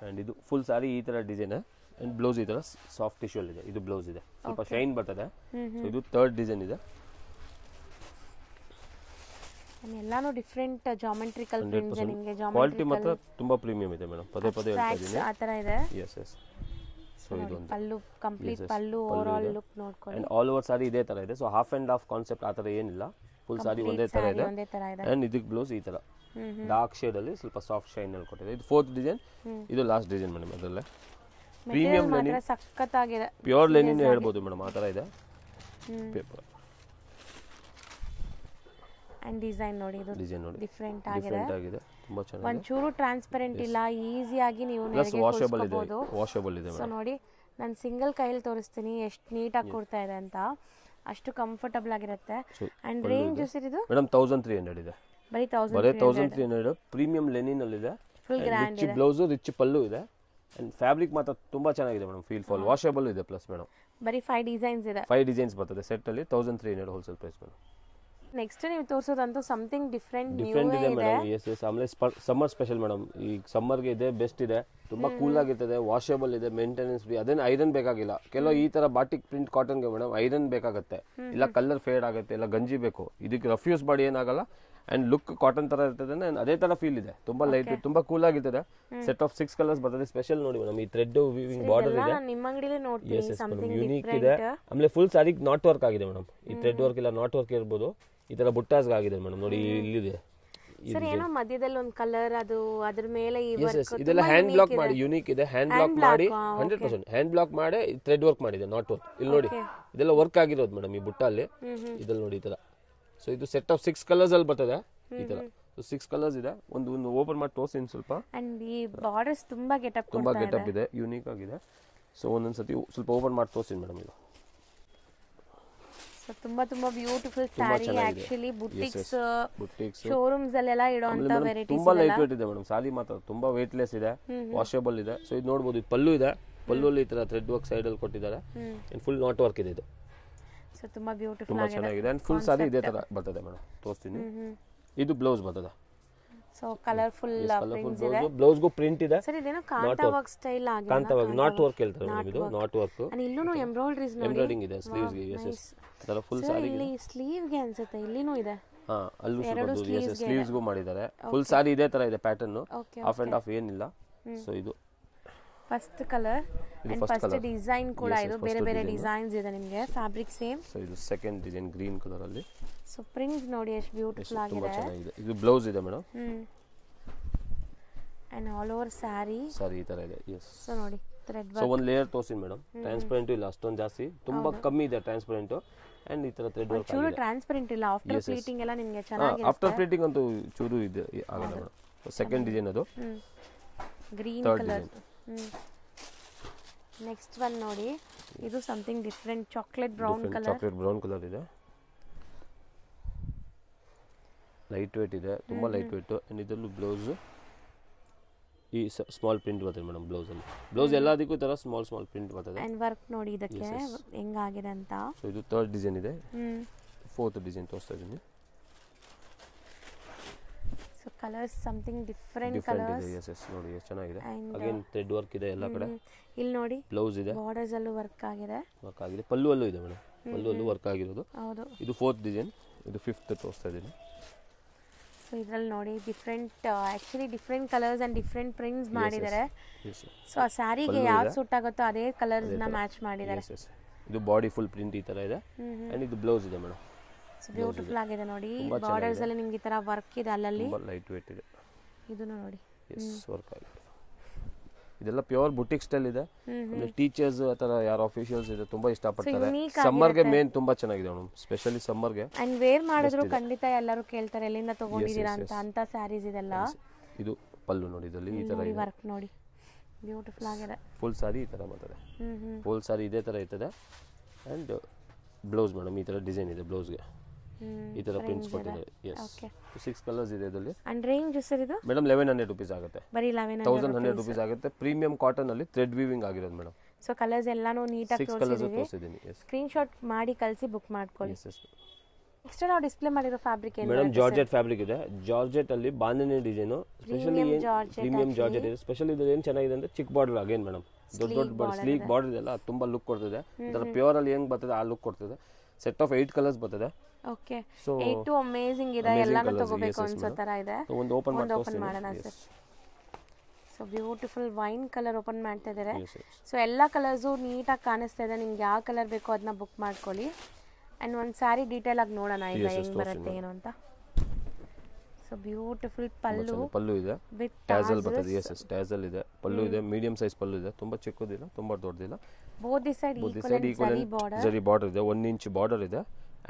ಅಂಡ್ ಇದು ಫುಲ್ ಸಾರಿ ಈ ತರ ಡಿಸೈನ್ ಅಂಡ್ ಬ್ಲೌಸ್ ಈ ತರ ಸಾಫ್ಟ್ ಟಿಶ್ಯೂ ಅಲ್ಲಿ ಇದೆ. ಇದು ಬ್ಲೌಸ್ ಇದೆ, ಸ್ವಲ್ಪ ಶೈನ್ ಬರ್ತದೆ. ಸೊ ಇದು ಥರ್ಡ್ ಡಿಸೈನ್ ಇದೆ. ಎಲ್ಲಾನು ಡಿಫರೆಂಟ್ ಜಾಮೆಟ್ರಿಕಲ್ ಪ್ರಿಂಟ್ಸ್. ನಿಮಗೆ ಕ್ವಾಲಿಟಿ ಮಾತ್ರ ತುಂಬಾ ಪ್ರೀಮಿಯಂ ಇದೆ ಮೇಡಮ್, ಪದೇ ಪದೇ ಹೇಳ್ತಾ ಇದೀನಿ. ಆ ತರ ಇದೆ. Yes yes. ಸೊ ಇದು pallu complete pallu over all look ನೋಡ್ಕೊಳ್ಳಿ. ಅಂಡ್ ಆಲ್ ಓವರ್ ಸಾರಿ ಇದೇ ತರ ಇದೆ. So half and half concept ಆ ತರ ಏನಿಲ್ಲ, ಫುಲ್ ಸಾರಿ ಒಂದೇ ತರ ಇದೆ. ಅಂಡ್ ಇದಕ್ಕೆ ಬ್ಲೌಸ್ ಈ ತರ ಡಾರ್ಕ್ ಶೇಡ್ ಅಲ್ಲಿ ಸ್ವಲ್ಪ ಸಾಫ್ಟ್ ಶೈನ್ ಅಲ್ಲಿ ಕೊಟ್ಟಿದೆ. ಇದು ಫೋರ್ತ್ ಡಿಸೈನ್, ಇದು ಲಾಸ್ಟ್ ಡಿಸೈನ್ ಮೇಡಮ್. ಅದರಲ್ಲೇ ಪ್ರೀಮಿಯಂ ಲೆನಿನ್, ಸಕ್ಕತ್ತಾಗಿದೆ, ಪ್ಯೂರ್ ಲೆನಿನ್ ಹೇಳ್ಬೋದು ಮೇಡಮ್, ಆ ತರ ಇದೆ ಪೇಪರ್. ಅಂಡ್ ಡಿಸೈನ್ ನೋಡಿ, ಇದು ಡಿಸೈನ್ ನೋಡಿ ಡಿಫರೆಂಟ್ ಆಗಿದೆ, ತುಂಬಾ ಚೆನ್ನಾಗಿದೆ. ಒಂಚೂರು ಟ್ರಾನ್ಸ್ಪರೆಂಟ್ ಇಲ್ಲ, ಈಸಿಯಾಗಿ ನೀವು ವಾಷಬಲ್ ಇದೆ, ವಾಷಬಲ್ ಇದೆ. ಸೊ ನೋಡಿ ನಾನು ಸಿಂಗಲ್ ಕೈಯಲ್ಲಿ ತೋರಿಸ್ತೀನಿ ಎಷ್ಟು ನೀಟಾಗಿ ಕೊಡ್ತಾ ಇದೆ ಅಂತ, ಅಷ್ಟು ಕಂಫರ್ಟಬಲ್ ಆಗಿರುತ್ತೆ. ಅಂಡ್ ರೇಂಜ್ ಇದು ಮೇಡಮ್ 1300 ಇದೆ, ಬರೀ 1300. ಪ್ರೀಮಿಯಂ ಲೆನಿನ್ ಅಲ್ಲಿ ಇದೆ, ಫುಲ್ ಗ್ರ್ಯಾಂಡ್ ಇದೆ. ಬ್ಲೌಸ್ ರಿಚ್ ಪಲ್ಲು ಇದೆ ಅಂಡ್ ಫ್ಯಾಬ್ರಿಕ್ ಮಾತ್ರ ತುಂಬಾ ಚೆನ್ನಾಗಿದೆ ಮೇಡಮ್, ಫೀಲ್ ಫಾಲ್ ವಾಷಬಲ್ ಇದೆ. ಪ್ಲಸ್ ಮೇಡಮ್ ಬರೀ 5 ಡಿಸೈನ್ಸ್ ಇದೆ, 5 ಡಿಸೈನ್ಸ್ ಬರ್ತದೆ ಸೆಟ್ ಅಲ್ಲಿ. 1300 ಹೋಲ್ಸೇಲ್ ಪ್ರೈಸ್ ಮೇಡಮ್. ನೆಕ್ಸ್ಟ್ ನೀವು ತೋರಿಸೋದಂತೂ ಸಮಥಿಂಗ್ ಡಿಫರೆಂಟ್ ಇದೆ ಮೇಡಮ್. Yes yes. ಆಮೇಲೆ ಸಮ್ಮರ್ ಸ್ಪೆಷಲ್ ಮೇಡಮ್, ಈ ಸಮ್ಮರ್ಗೆ ಇದೆ ಬೆಸ್ಟ್ ಇದೆ, ತುಂಬಾ ಕೂಲ್ ಆಗಿರ್ತದೆ, ವಾಷಬಲ್ ಇದೆ, ಮೇಂಟೆನೆನ್ಸ್ ಫ್ರೀ. ಅದೇನು ಐರನ್ ಬೇಕಾಗಿಲ್ಲ. ಕೆಲವು ಈ ತರ ಬಾಟಿಕ್ ಪ್ರಿಂಟ್ ಕಾಟನ್ಗೆ ಮೇಡಮ್ ಐರನ್ ಬೇಕಾಗುತ್ತೆ, ಇಲ್ಲ ಕಲರ್ ಫೇಡ್ ಆಗುತ್ತೆ, ಇಲ್ಲ ಗಂಜಿ ಬೇಕು. ಇದಕ್ಕೆ ರಫ್ಯೂಸ್ ಮಾಡಿ ಏನಾಗಲ್ಲ ಅಂಡ್ ಲುಕ್ ಕಾಟನ್ ತರ ಇರ್ತದೆ, ಅದೇ ತರ ಫೀಲ್ ಇದೆ. ತುಂಬಾ ಲೈಟ್, ತುಂಬಾ ಕೂಲ್ ಆಗಿರ್ತದೆ. ಸೆಟ್ ಆಫ್ 6 ಕಲರ್ಸ್ ಬರ್ತದೆ. ಸ್ಪೆಷಲ್ ನೋಡಿ ಮೇಡಮ್, ಈ ಥ್ರೆಡ್ ವೀವಿಂಗ್ ಬಾರ್ಡರ್ ಇದೆ, ಯೂನಿಕ್ ಇದೆ. ಆಮೇಲೆ ಫುಲ್ ಸಾರಿ ನಾಟ್ ವರ್ಕ್ ಆಗಿದೆ ಮೇಡಮ್. ಈ ಥ್ರೆಡ್ ವರ್ಕ್ ಇಲ್ಲ ನಾಟ್ ವರ್ಕ್ ಇರ್ಬೋದು. ಈ ತರ ಬುಟ್ಟಾಸ್ ಆಗಿದೆ ಮೇಡಮ್, ನೋಡಿ ಇಲ್ಲಿದೆ. ಸರ್ ಏನೋ ಮಧ್ಯದಲ್ಲಿ ಒಂದು ಕಲರ್, ಅದು ಅದ್ರ ಮೇಲೆ ಈ ವರ್ಕ್ ಇದೆಲ್ಲ ಹ್ಯಾಂಡ್ ಬ್ಲಾಕ್ ಮಾಡಿ, ಯೂನಿಕ್ ಇದೆ. ಹ್ಯಾಂಡ್ ಬ್ಲಾಕ್ ಮಾಡಿ 100% ಹ್ಯಾಂಡ್ ಬ್ಲಾಕ್ ಮಾಡಿ ಥ್ರೆಡ್ ವರ್ಕ್ ಮಾಡಿದೆ, ನಾಟ್ ವರ್ಕ್. ಇಲ್ಲಿ ನೋಡಿ ಇದೆಲ್ಲ ವರ್ಕ್ ಆಗಿರೋದು ಮೇಡಮ್ ಈ ಬುಟ್ಟ ಅಲ್ಲಿ. ಇದ್ರಲ್ಲಿ ನೋಡಿ ಈ ತರ. ಸೊ ಇದು ಸೆಟ್ ಆಫ್ 6 ಕಲರ್ಸ್ ಅಲ್ಲಿ ಬರ್ತದೆ ಈ ತರ. 6 ಕಲರ್ಸ್ ಇದೆ. ಒಂದು ಓಪನ್ ಮಾಡಿ ತೋರಿಸ್ತೀನಿ ಸ್ವಲ್ಪ. ಅಂಡ್ ಈ ಬಾರ್ಡರ್ಸ್ ತುಂಬಾ ಗೆಟಪ್ ಇದೆ, ಯೂನಿಕ್ ಆಗಿದೆ. ಸೊ ಒಂದೊಂದ್ಸತಿ ಸ್ವಲ್ಪ ಓಪನ್ ಮಾಡಿ ತೋರಿಸ್ತೀನಿ ಮೇಡಮ್. ಇದು ತುಂಬಾ beautiful sari. Actually boutiques showrooms ಅಲ್ಲೆಲ್ಲ ಇಡುವಂತ ವೆರೈಟೀಸ್ ತುಂಬಾ ಲೈಟ್ ವೇಟ್ ಇದೆ ಮೇಡಮ್. ಸಾರಿ ಮಾತ್ರ ತುಂಬಾ ವೇಟ್ಲೆಸ್ ಇದೆ, ವಾಷಬಲ್ ಇದೆ. ಸೊ ಇದು ನೋಡಬಹುದು, ಇದು ಪಲ್ಲು ಇದೆ. ಪಲ್ಲುಲ್ಲಿ ಈ ತರ ಥ್ರೆಡ್ ವರ್ಕ್ ಸೈಡ್ ಅಲ್ಲಿ ಕೊಟ್ಟಿದ್ದಾರೆ. ಫುಲ್ ನಾಟ್ ವರ್ಕ್ ಇದೆ ಇದು. ಸೊ ತುಂಬಾ ಬ್ಯೂಟಿಫುಲ್ ತುಂಬಾ ಚೆನ್ನಾಗಿದೆ. ಅಂಡ್ ಫುಲ್ ಸಾರಿ ಇದೇ ತರ ಬರ್ತದೆ ಮೇಡಮ್, ತೋರಿಸ್ತೀನಿ. ಇದು ಬ್ಲೌಸ್ ಬರ್ತದೆ. ಸೊ ಕಲರ್ಫುಲ್ ಪ್ರಿಂಟ್ಸ್ ಇದೆ. ಬ್ಲೌಸ್ ಗು ಪ್ರಿಂಟ್ ಇದೆ. ಸರ್ ಇದೇನೋ ಕಾಂತಾ ವರ್ಕ್ ಸ್ಟೈಲ್ ಆಗಿದೆ. ಕಾಂತಾ ವರ್ಕ್, ನಾಟ್ ವರ್ಕ್ ಹೇಳ್ತಾರೆ ಮೇಡಮ್. ಇದು ನಾಟ್ ವರ್ಕ್. ಅಂಡ್ ಇಲ್ಲೂನು ಎಂಬ್ರಾಯ್ಡರೀಸ್ ನೋಡಿ, ಎಂಬ್ರಾಯ್ಡಿಂಗ್ ಇದೆ ಸ್ಲೀವ್ಸ್ ಗೆ. Yes yes. ಅದರ ಫುಲ್ ಸಾರಿ ಇಲ್ಲಿ ಸ್ಲೀವ್ ಗೆ ಅನ್ಸುತ್ತೆ, ಇಲ್ಲಿನೂ ಇದೆ. ಹಾ, ಅಲ್ಲೂ ಸ್ವಲ್ಪ ಸ್ಲೀವ್ಸ್ ಗು ಮಾಡಿದ್ದಾರೆ. ಫುಲ್ ಸಾರಿ ಇದೇ ತರ ಇದೆ ಪ್ಯಾಟರ್ನ್, ಹಾಫ್ ಅಂಡ್ ಹಾಫ್ ಏನಿಲ್ಲ. ಸೊ ಇದು first colour and first design ಕೂಡ. ಇದು ಬೇರೆ ಬೇರೆ ಡಿಸೈನ್ಸ್ ಇದೆ ನಿಮಗೆ, ಫ್ಯಾಬ್ರಿಕ್ ಸೇಮ್. ಸೊ ಇದು ಸೆಕೆಂಡ್ ಡಿಸೈನ್ ಗ್ರೀನ್ ಕಲರ್ ಅಲ್ಲಿ. ಸೊ ಪ್ರಿಂಟ್ಸ್ ನೋಡಿ ಎಷ್ಟು ಬ್ಯೂಟಿಫುಲ್ ಆಗಿದೆ. ಇದು ಬ್ಲೌಸ್ ಇದೆ ಮೇಡಮ್. ಅಂಡ್ ಆಲ್ ಓವರ್ ಸಾರಿ ಈ ತರ ಇದೆ. ಎಸ್. ಸೊ ನೋಡಿ ಥ್ರೆಡ್ ವರ್ಕ್. ಸೊ ಒಂದು ಲೇಯರ್ ತೋರಿಸಿ ಮೇಡಮ್. ಟ್ರಾನ್ಸ್ಪರೆಂಟ್ ಇಲ್ಲ ಅಷ್ಟೊಂದು ಜಾಸ್ತಿ, ತುಂಬಾ ಕಮ್ಮಿ ಇದೆ ಟ್ರಾನ್ಸ್ಪರೆಂಟ್. ಅಂಡ್ ಈ ತರ ಥ್ರೆಡ್ ವರ್ಕ್ ಚೂರು ಟ್ರಾನ್ಸ್ಪರೆಂಟ್ ಇಲ್ಲ. ಆಫ್ಟರ್ ಪ್ಲೀಟಿಂಗ್ ಎಲ್ಲ ನಿಮಗೆ ಚೆನ್ನಾಗಿದೆ. ಆಫ್ಟರ್ ಪ್ಲೀಟಿಂಗ್ ಅಂತೂ ಚೂರು ಇದೆ ಆಗಲ್ಲ ಮೇಡಮ್. ಸೆಕೆಂಡ್ ಡಿಸೈನ್ ಅದು ಗ್ರೀನ್ ಕಲರ್. ನೆಕ್ಸ್ಟ್ ಒನ್ ನೋಡಿ, ಇದು something different chocolate brown colour. Chocolate brown colour ಇದೆ, ಲೈಟ್ ವೇಟ್ ಇದೆ, ತುಂಬಾ ಲೈಟ್ ವೇಟ್. ಅಂಡ್ ಇದರಲ್ಲೂ ಬ್ಲೌಸ್ ಈ ಸ್ಮಾಲ್ ಪ್ರಿಂಟ್ ಬರ್ತದೆ ಮೇಡಮ್ ಬ್ಲೌಸ್ ಅಲ್ಲಿ. ಬ್ಲೌಸ್ ಎಲ್ಲದಕ್ಕೂ ತರ ಸ್ಮಾಲ್ ಪ್ರಿಂಟ್ ಬರ್ತದೆ. ಅಂಡ್ ವರ್ಕ್ ನೋಡಿ ಇದಕ್ಕೆ ಹೆಂಗಾಗಿದೆ ಅಂತ. ಸೊ ಇದು ಥರ್ಡ್ ಡಿಸೈನ್ ಇದೆ. ಫೋರ್ತ್ ಡಿಸೈನ್ ತೋರಿಸ್ತಾ ಇದ್ದೀನಿ. So colours something different colours. Yes yes. ನೋಡಿ ಎಷ್ಟು ಚೆನ್ನಾಗಿದೆ. ಅಗೇನ್ ಥ್ರೆಡ್ ವರ್ಕ್ ಇದೆ ಎಲ್ಲ ಕಡೆ. ಇಲ್ಲಿ ನೋಡಿ ಬ್ಲೌಸ್ ಇದೆ, ಬಾರ್ಡರ್ಸ್ ಅಲ್ಲೂ ವರ್ಕ್ ಆಗಿದೆ. ಪಲ್ಲು ಅಲ್ಲೂ ಇದೆ ಮೇಡಮ್, ಪಲ್ಲು ಅಲ್ಲೂ ವರ್ಕ್ ಆಗಿರೋದು. ಹೌದು. ಇದು ಫೋರ್ತ್ ಡಿಸೈನ್. ಇದು ಫಿಫ್ತ್ ತೋರಿಸ್ತಾ ಇದ್ದೀನಿ. ಸೊ ಇದ್ರಲ್ಲಿ ನೋಡಿ actually different colours and different prints ಮಾಡಿದ್ದಾರೆ. ಸೊ ಆ ಸ್ಯಾರಿಗೆ ಯಾವ್ದು ಸೂಟ್ ಆಗುತ್ತೋ ಅದೇ ಕಲರ್ಸ್ನ ಮ್ಯಾಚ್ ಮಾಡಿದ್ದಾರೆ. ಇದು ಬಾಡಿ ಫುಲ್ ಪ್ರಿಂಟ್ ಈ ಥರ ಇದೆ ಆ್ಯಂಡ್ ಇದು ಬ್ಲೌಸ್ ಇದೆ ಮೇಡಮ್. ಸೊ ಬ್ಯೂಟಿಫುಲ್ ಆಗಿದೆ ನೋಡಿ. ಬಾರ್ಡರ್ಸ್ ಅಲ್ಲಿ ನಿಮ್ಗೆ ಈ ತರ ವರ್ಕ್ ಇದೆ, ಅಲ್ಲಲ್ಲಿ ಲೈಟ್ ವೇಟ್ ಇದೆ. ಇದನ್ನು ನೋಡಿ, ವರ್ಕ್ ಆಗಿದೆ. ಇದೆಲ್ಲ ಪ್ಯೂರ್ ಬುಟಿಕ್ ಸ್ಟೈಲ್ ಇದೆ. ಟೀಚರ್ಸ್ ಆ ಥರ ಯಾರು ಆಫೀಷಿಯಲ್ಸ್ ಇದೆ ತುಂಬಾ ಇಷ್ಟಪಡ್ತಾರೆ. ಸಮ್ಮರ್ಗೆ ಮೇನ್ ತುಂಬಾ ಚೆನ್ನಾಗಿದೆ ಮೇಡಮ್, ಸ್ಪೆಷಲಿ ಸಮ್ಮರ್ಗೆ. ಅಂಡ್ ವೇರ್ ಮಾಡಿದ್ರು ಖಂಡಿತ ಎಲ್ಲರೂ ಕೇಳ್ತಾರೆ ಎಲ್ಲಿಂದ ತಗೊಂಡಿದ್ದೀರಾ ಅಂತ ಸ್ಯಾರೀಸ್ ಇದೆಲ್ಲ. ಇದು ಪಲ್ಲು ನೋಡಿ, ಇದರಲ್ಲಿ ಈ ತರ ವರ್ಕ್ ನೋಡಿ, ಬ್ಯೂಟಿಫುಲ್ ಆಗಿದೆ. ಫುಲ್ ಸಾರಿ ಈ ತರ ಬರ್ತದೆ, ಫುಲ್ ಸಾರಿ ಇದೇ ತರ ಇರ್ತದೆ. ಅಂಡ್ ಬ್ಲೌಸ್ ಮೇಡಮ್ ಈ ತರ ಡಿಸೈನ್ ಇದೆ ಬ್ಲೌಸ್ಗೆ, ಈ ತರ ಪ್ರಿಂಟ್ಸ್ ಕೊಟ್ಟಿದ್ದಾರೆ. ಎಸ್ 6 ಕಲರ್ಸ್ ಇದೆ ಇದರಲ್ಲಿ. ಅಂಡ್ ರೇಂಜ್ ಸರ್ ಇದು ಮೇಡಮ್ 1100 ರೂಪೀಸ್ ಆಗುತ್ತೆ. ಬರೀ 1100 ರೂಪೀಸ್ ಆಗುತ್ತೆ. ಪ್ರೀಮಿಯಂ ಕಾಟನ್ ಅಲ್ಲಿ ಥ್ರೆಡ್ ವೀವಿಂಗ್ ಆಗಿರೋದು ಮೇಡಮ್. ಸೊ ಕಲರ್ಸ್ ಎಲ್ಲಾನು ನೀಟಾಗಿ ತೋರಿಸಿದ್ದೀನಿ. ಸ್ಕ್ರೀನ್ ಶಾಟ್ ಮಾಡಿ ಕಳಿಸಿ ಬುಕ್ ಮಾಡ್ಕೊಳ್ಳಿ. ನೆಕ್ಸ್ಟ್ ನಾವು ಡಿಸ್ಪ್ಲೇ ಮಾಡಿರೋ ಫ್ಯಾಬ್ರಿಕ್ ಏನು ಮೇಡಮ್? ಜಾರ್ಜೆಟ್ ಫ್ಯಾಬ್ರಿಕ್ ಇದೆ. ಜಾರ್ಜೆಟ್ ಅಲ್ಲಿ bandhani design, specially premium georgette ಇದೆ. ಸ್ಪೆಷಲಿ ಇದು ಏನು ಚೆನ್ನಾಗಿದೆ ಅಂದ್ರೆ ಚಿಕ್ಕ ಬಾರ್ಡರ್ ಅಗೇನ್ ಮೇಡಮ್, ದೊಡ್ಡ ಸ್ಲೀಕ್ ಬಾರ್ಡರ್ ಇದೆಲ್ಲ ತುಂಬಾ ಲುಕ್ ಕೊಡ್ತಿದೆ. ಇದರ ಪ್ಯೂರ್ ಅಲ್ಲಿ ಹೆಂಗ್ ಬರ್ತದೆ ಆ ಲುಕ್ ಕೊಡ್ತಿದೆ. ಸೆಟ್ ಆಫ್ 8 ಕಲರ್ಸ್ ಬರ್ತದೆ. ಓಕೆ, 8 ಅಮೇಜಿಂಗ್ ಇದೆ. ಎಲ್ಲಾನು ತಗೋಬೇಕು ಅನ್ಸೋ ತರ ಇದೆ. ಒಂದು ಓಪನ್ ಮಾಡೋಣ sir. So beautiful wine colour open ಮಾಡ್ತಾ ಇದ್ದಾರೆ. ಸೊ ಎಲ್ಲ ಕಲರ್ಸು ನೀಟಾಗಿ ಕಾಣಿಸ್ತಾ ಇದೆ. ನಿಮ್ಗೆ ಯಾವ ಕಲರ್ ಬೇಕೋ ಅದನ್ನ ಬುಕ್ ಮಾಡ್ಕೊಳ್ಳಿ. ಅಂಡ್ ಒಂದು ಸ್ಯಾರಿ ಡೀಟೇಲ್ ಆಗಿ ನೋಡೋಣ ಈಗ ಹೆಂಗ್ ಬರುತ್ತೆ ಏನು ಅಂತ. ಸೊ ಬ್ಯೂಟಿಫುಲ್ ಪಲ್ಲು ಇದೆ, ಟ್ಯಾಸಲ್ ಬರ್ತದೆ. ಟ್ಯಾಸಲ್ ಇದೆ, ಪಲ್ಲು ಇದೆ, ಮೀಡಿಯಂ ಸೈಜ್ ಪಲ್ಲು ಇದೆ. ತುಂಬಾ ಚಿಕ್ಕದಿಲ್ಲ, ತುಂಬಾ ದೊಡ್ಡದಿಲ್ಲ. ಬೋತ್ ದಿ ಸೈಡ್ ಜರಿ ಬಾರ್ಡರ್ ಇದೆ, 1 ಇಂಚ್ ಬಾರ್ಡರ್ ಇದೆ.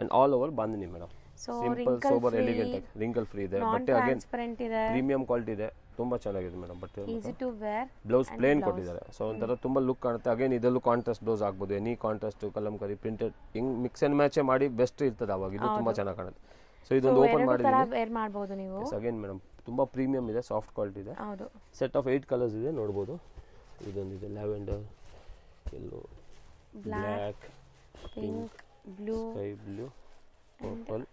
And all over bandhani madam. Simple sober elegant, wrinkle free ಇದೆ. ಬಟ್ಟೆ ಅಗೇನ್ ಪ್ರೀಮಿಯಂ ಕ್ವಾಲಿಟಿ ಇದೆ, ತುಂಬಾ ಚೆನ್ನಾಗಿದೆ ಮೇಡಮ್. ಬಟ್ಟೆ easy to wear. Blouse plain ಕೊಟ್ಟಿದ್ದಾರೆ. ಸೊ ಒಂಥರ ತುಂಬಾ ಲುಕ್ ಕಾಣುತ್ತೆ. ಅಗೇನ್ ಇದರಲ್ಲೂ ಕಾಂಟ್ರಾಸ್ಟ್ ಬ್ಲೌಸ್ ಆಗ್ಬೋದು, ಎನಿ ಕಾಂಟ್ರಾಸ್ಟ್ ಕಲಂಕರಿ ಪ್ರಿಂಟೆಡ್ ಹಿಂಗ್ ಮಿಕ್ಸ್ ಅಂಡ್ ಮ್ಯಾಚ್ ಮಾಡಿ ಬೆಸ್ಟ್ ಇರ್ತದೆ ಅವಾಗ. ಇದು ತುಂಬಾ ಚೆನ್ನಾಗಿ ಕಾಣುತ್ತೆ. ಸೊ ಇದೊಂದು ಓಪನ್ ಮಾಡಬಹುದು ನೀವು. ಅಗೇನ್ ಮೇಡಮ್ ತುಂಬಾ ಪ್ರೀಮಿಯಂ ಇದೆ, ಸಾಫ್ಟ್ ಕ್ವಾಲಿಟಿ ಇದೆ. ಸೆಟ್ ಆಫ್ 8 ಕಲರ್ಸ್ ಇದೆ ನೋಡಬಹುದು. ಇದೊಂದಿದೆ lavender, yellow, black, pink, blue, sky blue, purple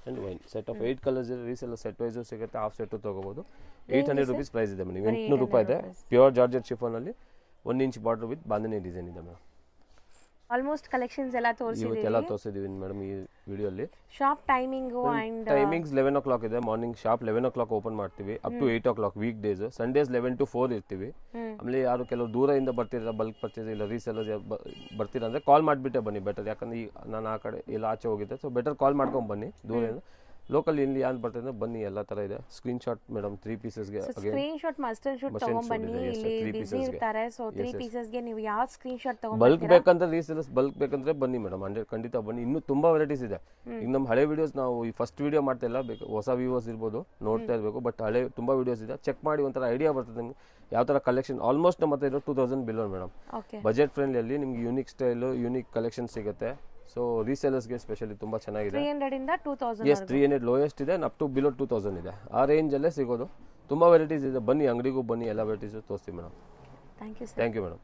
and wine. Set of 8 colours ಇದೆ. ರೀಸೆಲ್ಲ ಸೆಟ್ ವೈಸ್ ಸಿಗುತ್ತೆ, ಹಾಫ್ ಸೆಟ್ ತಗೋಬಹುದು. 800 ರೂಪೀಸ್ ಪ್ರೈಸ್ ಇದೆ ಮೇಡಮ್. 800 ರೂಪಾಯಿ ಇದೆ. ಪ್ಯೂರ್ ಜಾರ್ಜೆಟ್ ಶಿಫಾನ್ ಅಲ್ಲಿ 1 inch border with bandhani design ಇದೆ ಮೇಡಮ್. ಆಲ್ಮೋಸ್ಟ್ ಕಲೆಕ್ಷನ್ಸ್ ಎಲ್ಲ ತೋರಿಸಿದೀವಿ ಮೇಡಮ್ ಈ ವಿಡಿಯೋಲಿ. Shop timing and timings 11 o'clock ಇದೆ. ಮಾರ್ನಿಂಗ್ ಶಾಪ್ 11 o'clock ಓಪನ್ ಮಾಡ್ತೀವಿ up to 8 o'clock week days. Sundays 11 to 4 ಇರ್ತೀವಿ. ಆಮೇಲೆ ಯಾರು ಕೆಲವರು ದೂರದಿಂದ ಬರ್ತೀರಾ, ಬಲ್ಕ್ ಪರ್ಚೇಸ್ ಇಲ್ಲ ರೀಸೆಲ್ಲರ್ಸ್ ಬರ್ತೀರಾ ಅಂದ್ರೆ ಕಾಲ್ ಮಾಡಿಬಿಟ್ಟೆ ಬನ್ನಿ ಬೆಟರ್. ಯಾಕಂದ್ರೆ ನಾನು ಆ ಕಡೆ ಎಲ್ಲ ಆಚೆ ಹೋಗಿದ್ದೆ. ಸೊ ಬೆಟರ್ ಕಾಲ್ ಮಾಡ್ಕೊಂಡು ಬನ್ನಿ. ದೂರದಿಂದ ಲೋಕಲ್ ಇಲ್ಲಿ ಯಾರು ಬರ್ತಾರೆ ಬನ್ನಿ, ಎಲ್ಲ ತರ ಇದೆ. ಸ್ಕ್ರೀನ್ ಶಾಟ್ ಮೇಡಮ್ 3 ಪೀಸಸ್ಗೆ screen shot must and should ತಗೊಂಡು ಬನ್ನಿ. ಇಲ್ಲಿ ಬಿಸಿ ಇರ್ತಾರೆ. ಸೊ 3 ಪೀಸಸ್ಗೆ ನೀವು ಯಾವ ಸ್ಕ್ರೀನ್ ಶಾಟ್ ತಗೊಂಡು ಬಲ್ಕ್ ಬೇಕಂದ್ರೆ ರೀಸೆಲ್ಲರ್ಸ್ ಬಲ್ಕ್ ಬೇಕಂದ್ರೆ ಬನ್ನಿ ಮೇಡಮ್. 100 ಖಂಡಿತ ಬನ್ನಿ. ಇನ್ನೂ ತುಂಬಾ ವೆರೈಟೀಸ್ ಇದೆ. ಈಗ ನಮ್ಮ ಹಳೆ ವಿಡಿಯೋಸ್ ನಾವು ಈ ಫಸ್ಟ್ ವಿಡಿಯೋ ಮಾಡ್ತಾ ಇಲ್ಲ, ಹೊಸ ವ್ಯೂವರ್ಸ್ ಇರ್ಬೋದು ನೋಡ್ತಾ ಇರಬೇಕು. ಬಟ್ ಹಳೆ ತುಂಬಾ ವಿಡಿಯೋಸ್ ಇದೆ, ಚೆಕ್ ಮಾಡಿ ಒಂಥರ ಐಡಿಯಾ ಬರ್ತದೆ ನಿಮ್ಗೆ ಯಾವ ತರ ಕಲೆಕ್ಷನ್. ಆಲ್ಮೋಸ್ಟ್ ನಮ್ಮ ಹತ್ರ ಇರೋ 2000 ಬಿಲೋ ಮೇಡಮ್. ಬಜೆಟ್ ಫ್ರೆಂಡ್ಲಿ ಅಲ್ಲಿ ನಿಮ್ಗೆ ಯೂನಿಕ್ ಸ್ಟೈಲ್, ಯೂನಿಕ್ ಕಲೆಕ್ಷನ್ ಸಿಗುತ್ತೆ. ಸೊ ರೀಸೆಲರ್ಸ್ಗೆ ಸ್ಪೆಷಲಿ ತುಂಬಾ ಚೆನ್ನಾಗಿದೆ. 300 ಇಂದ 2000. ಎಸ್ 300 ಲೋಯೆಸ್ಟ್ ಇದೆ, ಅಪ್ ಟು ಬಿಲೋ 2000 ಇದೆ. ಆ ರೇಂಜ್ ಅಲ್ಲೇ ಸಿಗೋದು. ತುಂಬಾ ವೆರೈಟೀಸ್ ಇದೆ. ಬನ್ನಿ ಅಂಗಡಿಗೂ ಬನ್ನಿ, ಎಲ್ಲ ವೆರೈಟೀಸ್ ತೋರಿಸ್ತೀವಿ ಮೇಡಮ್. Thank you madam.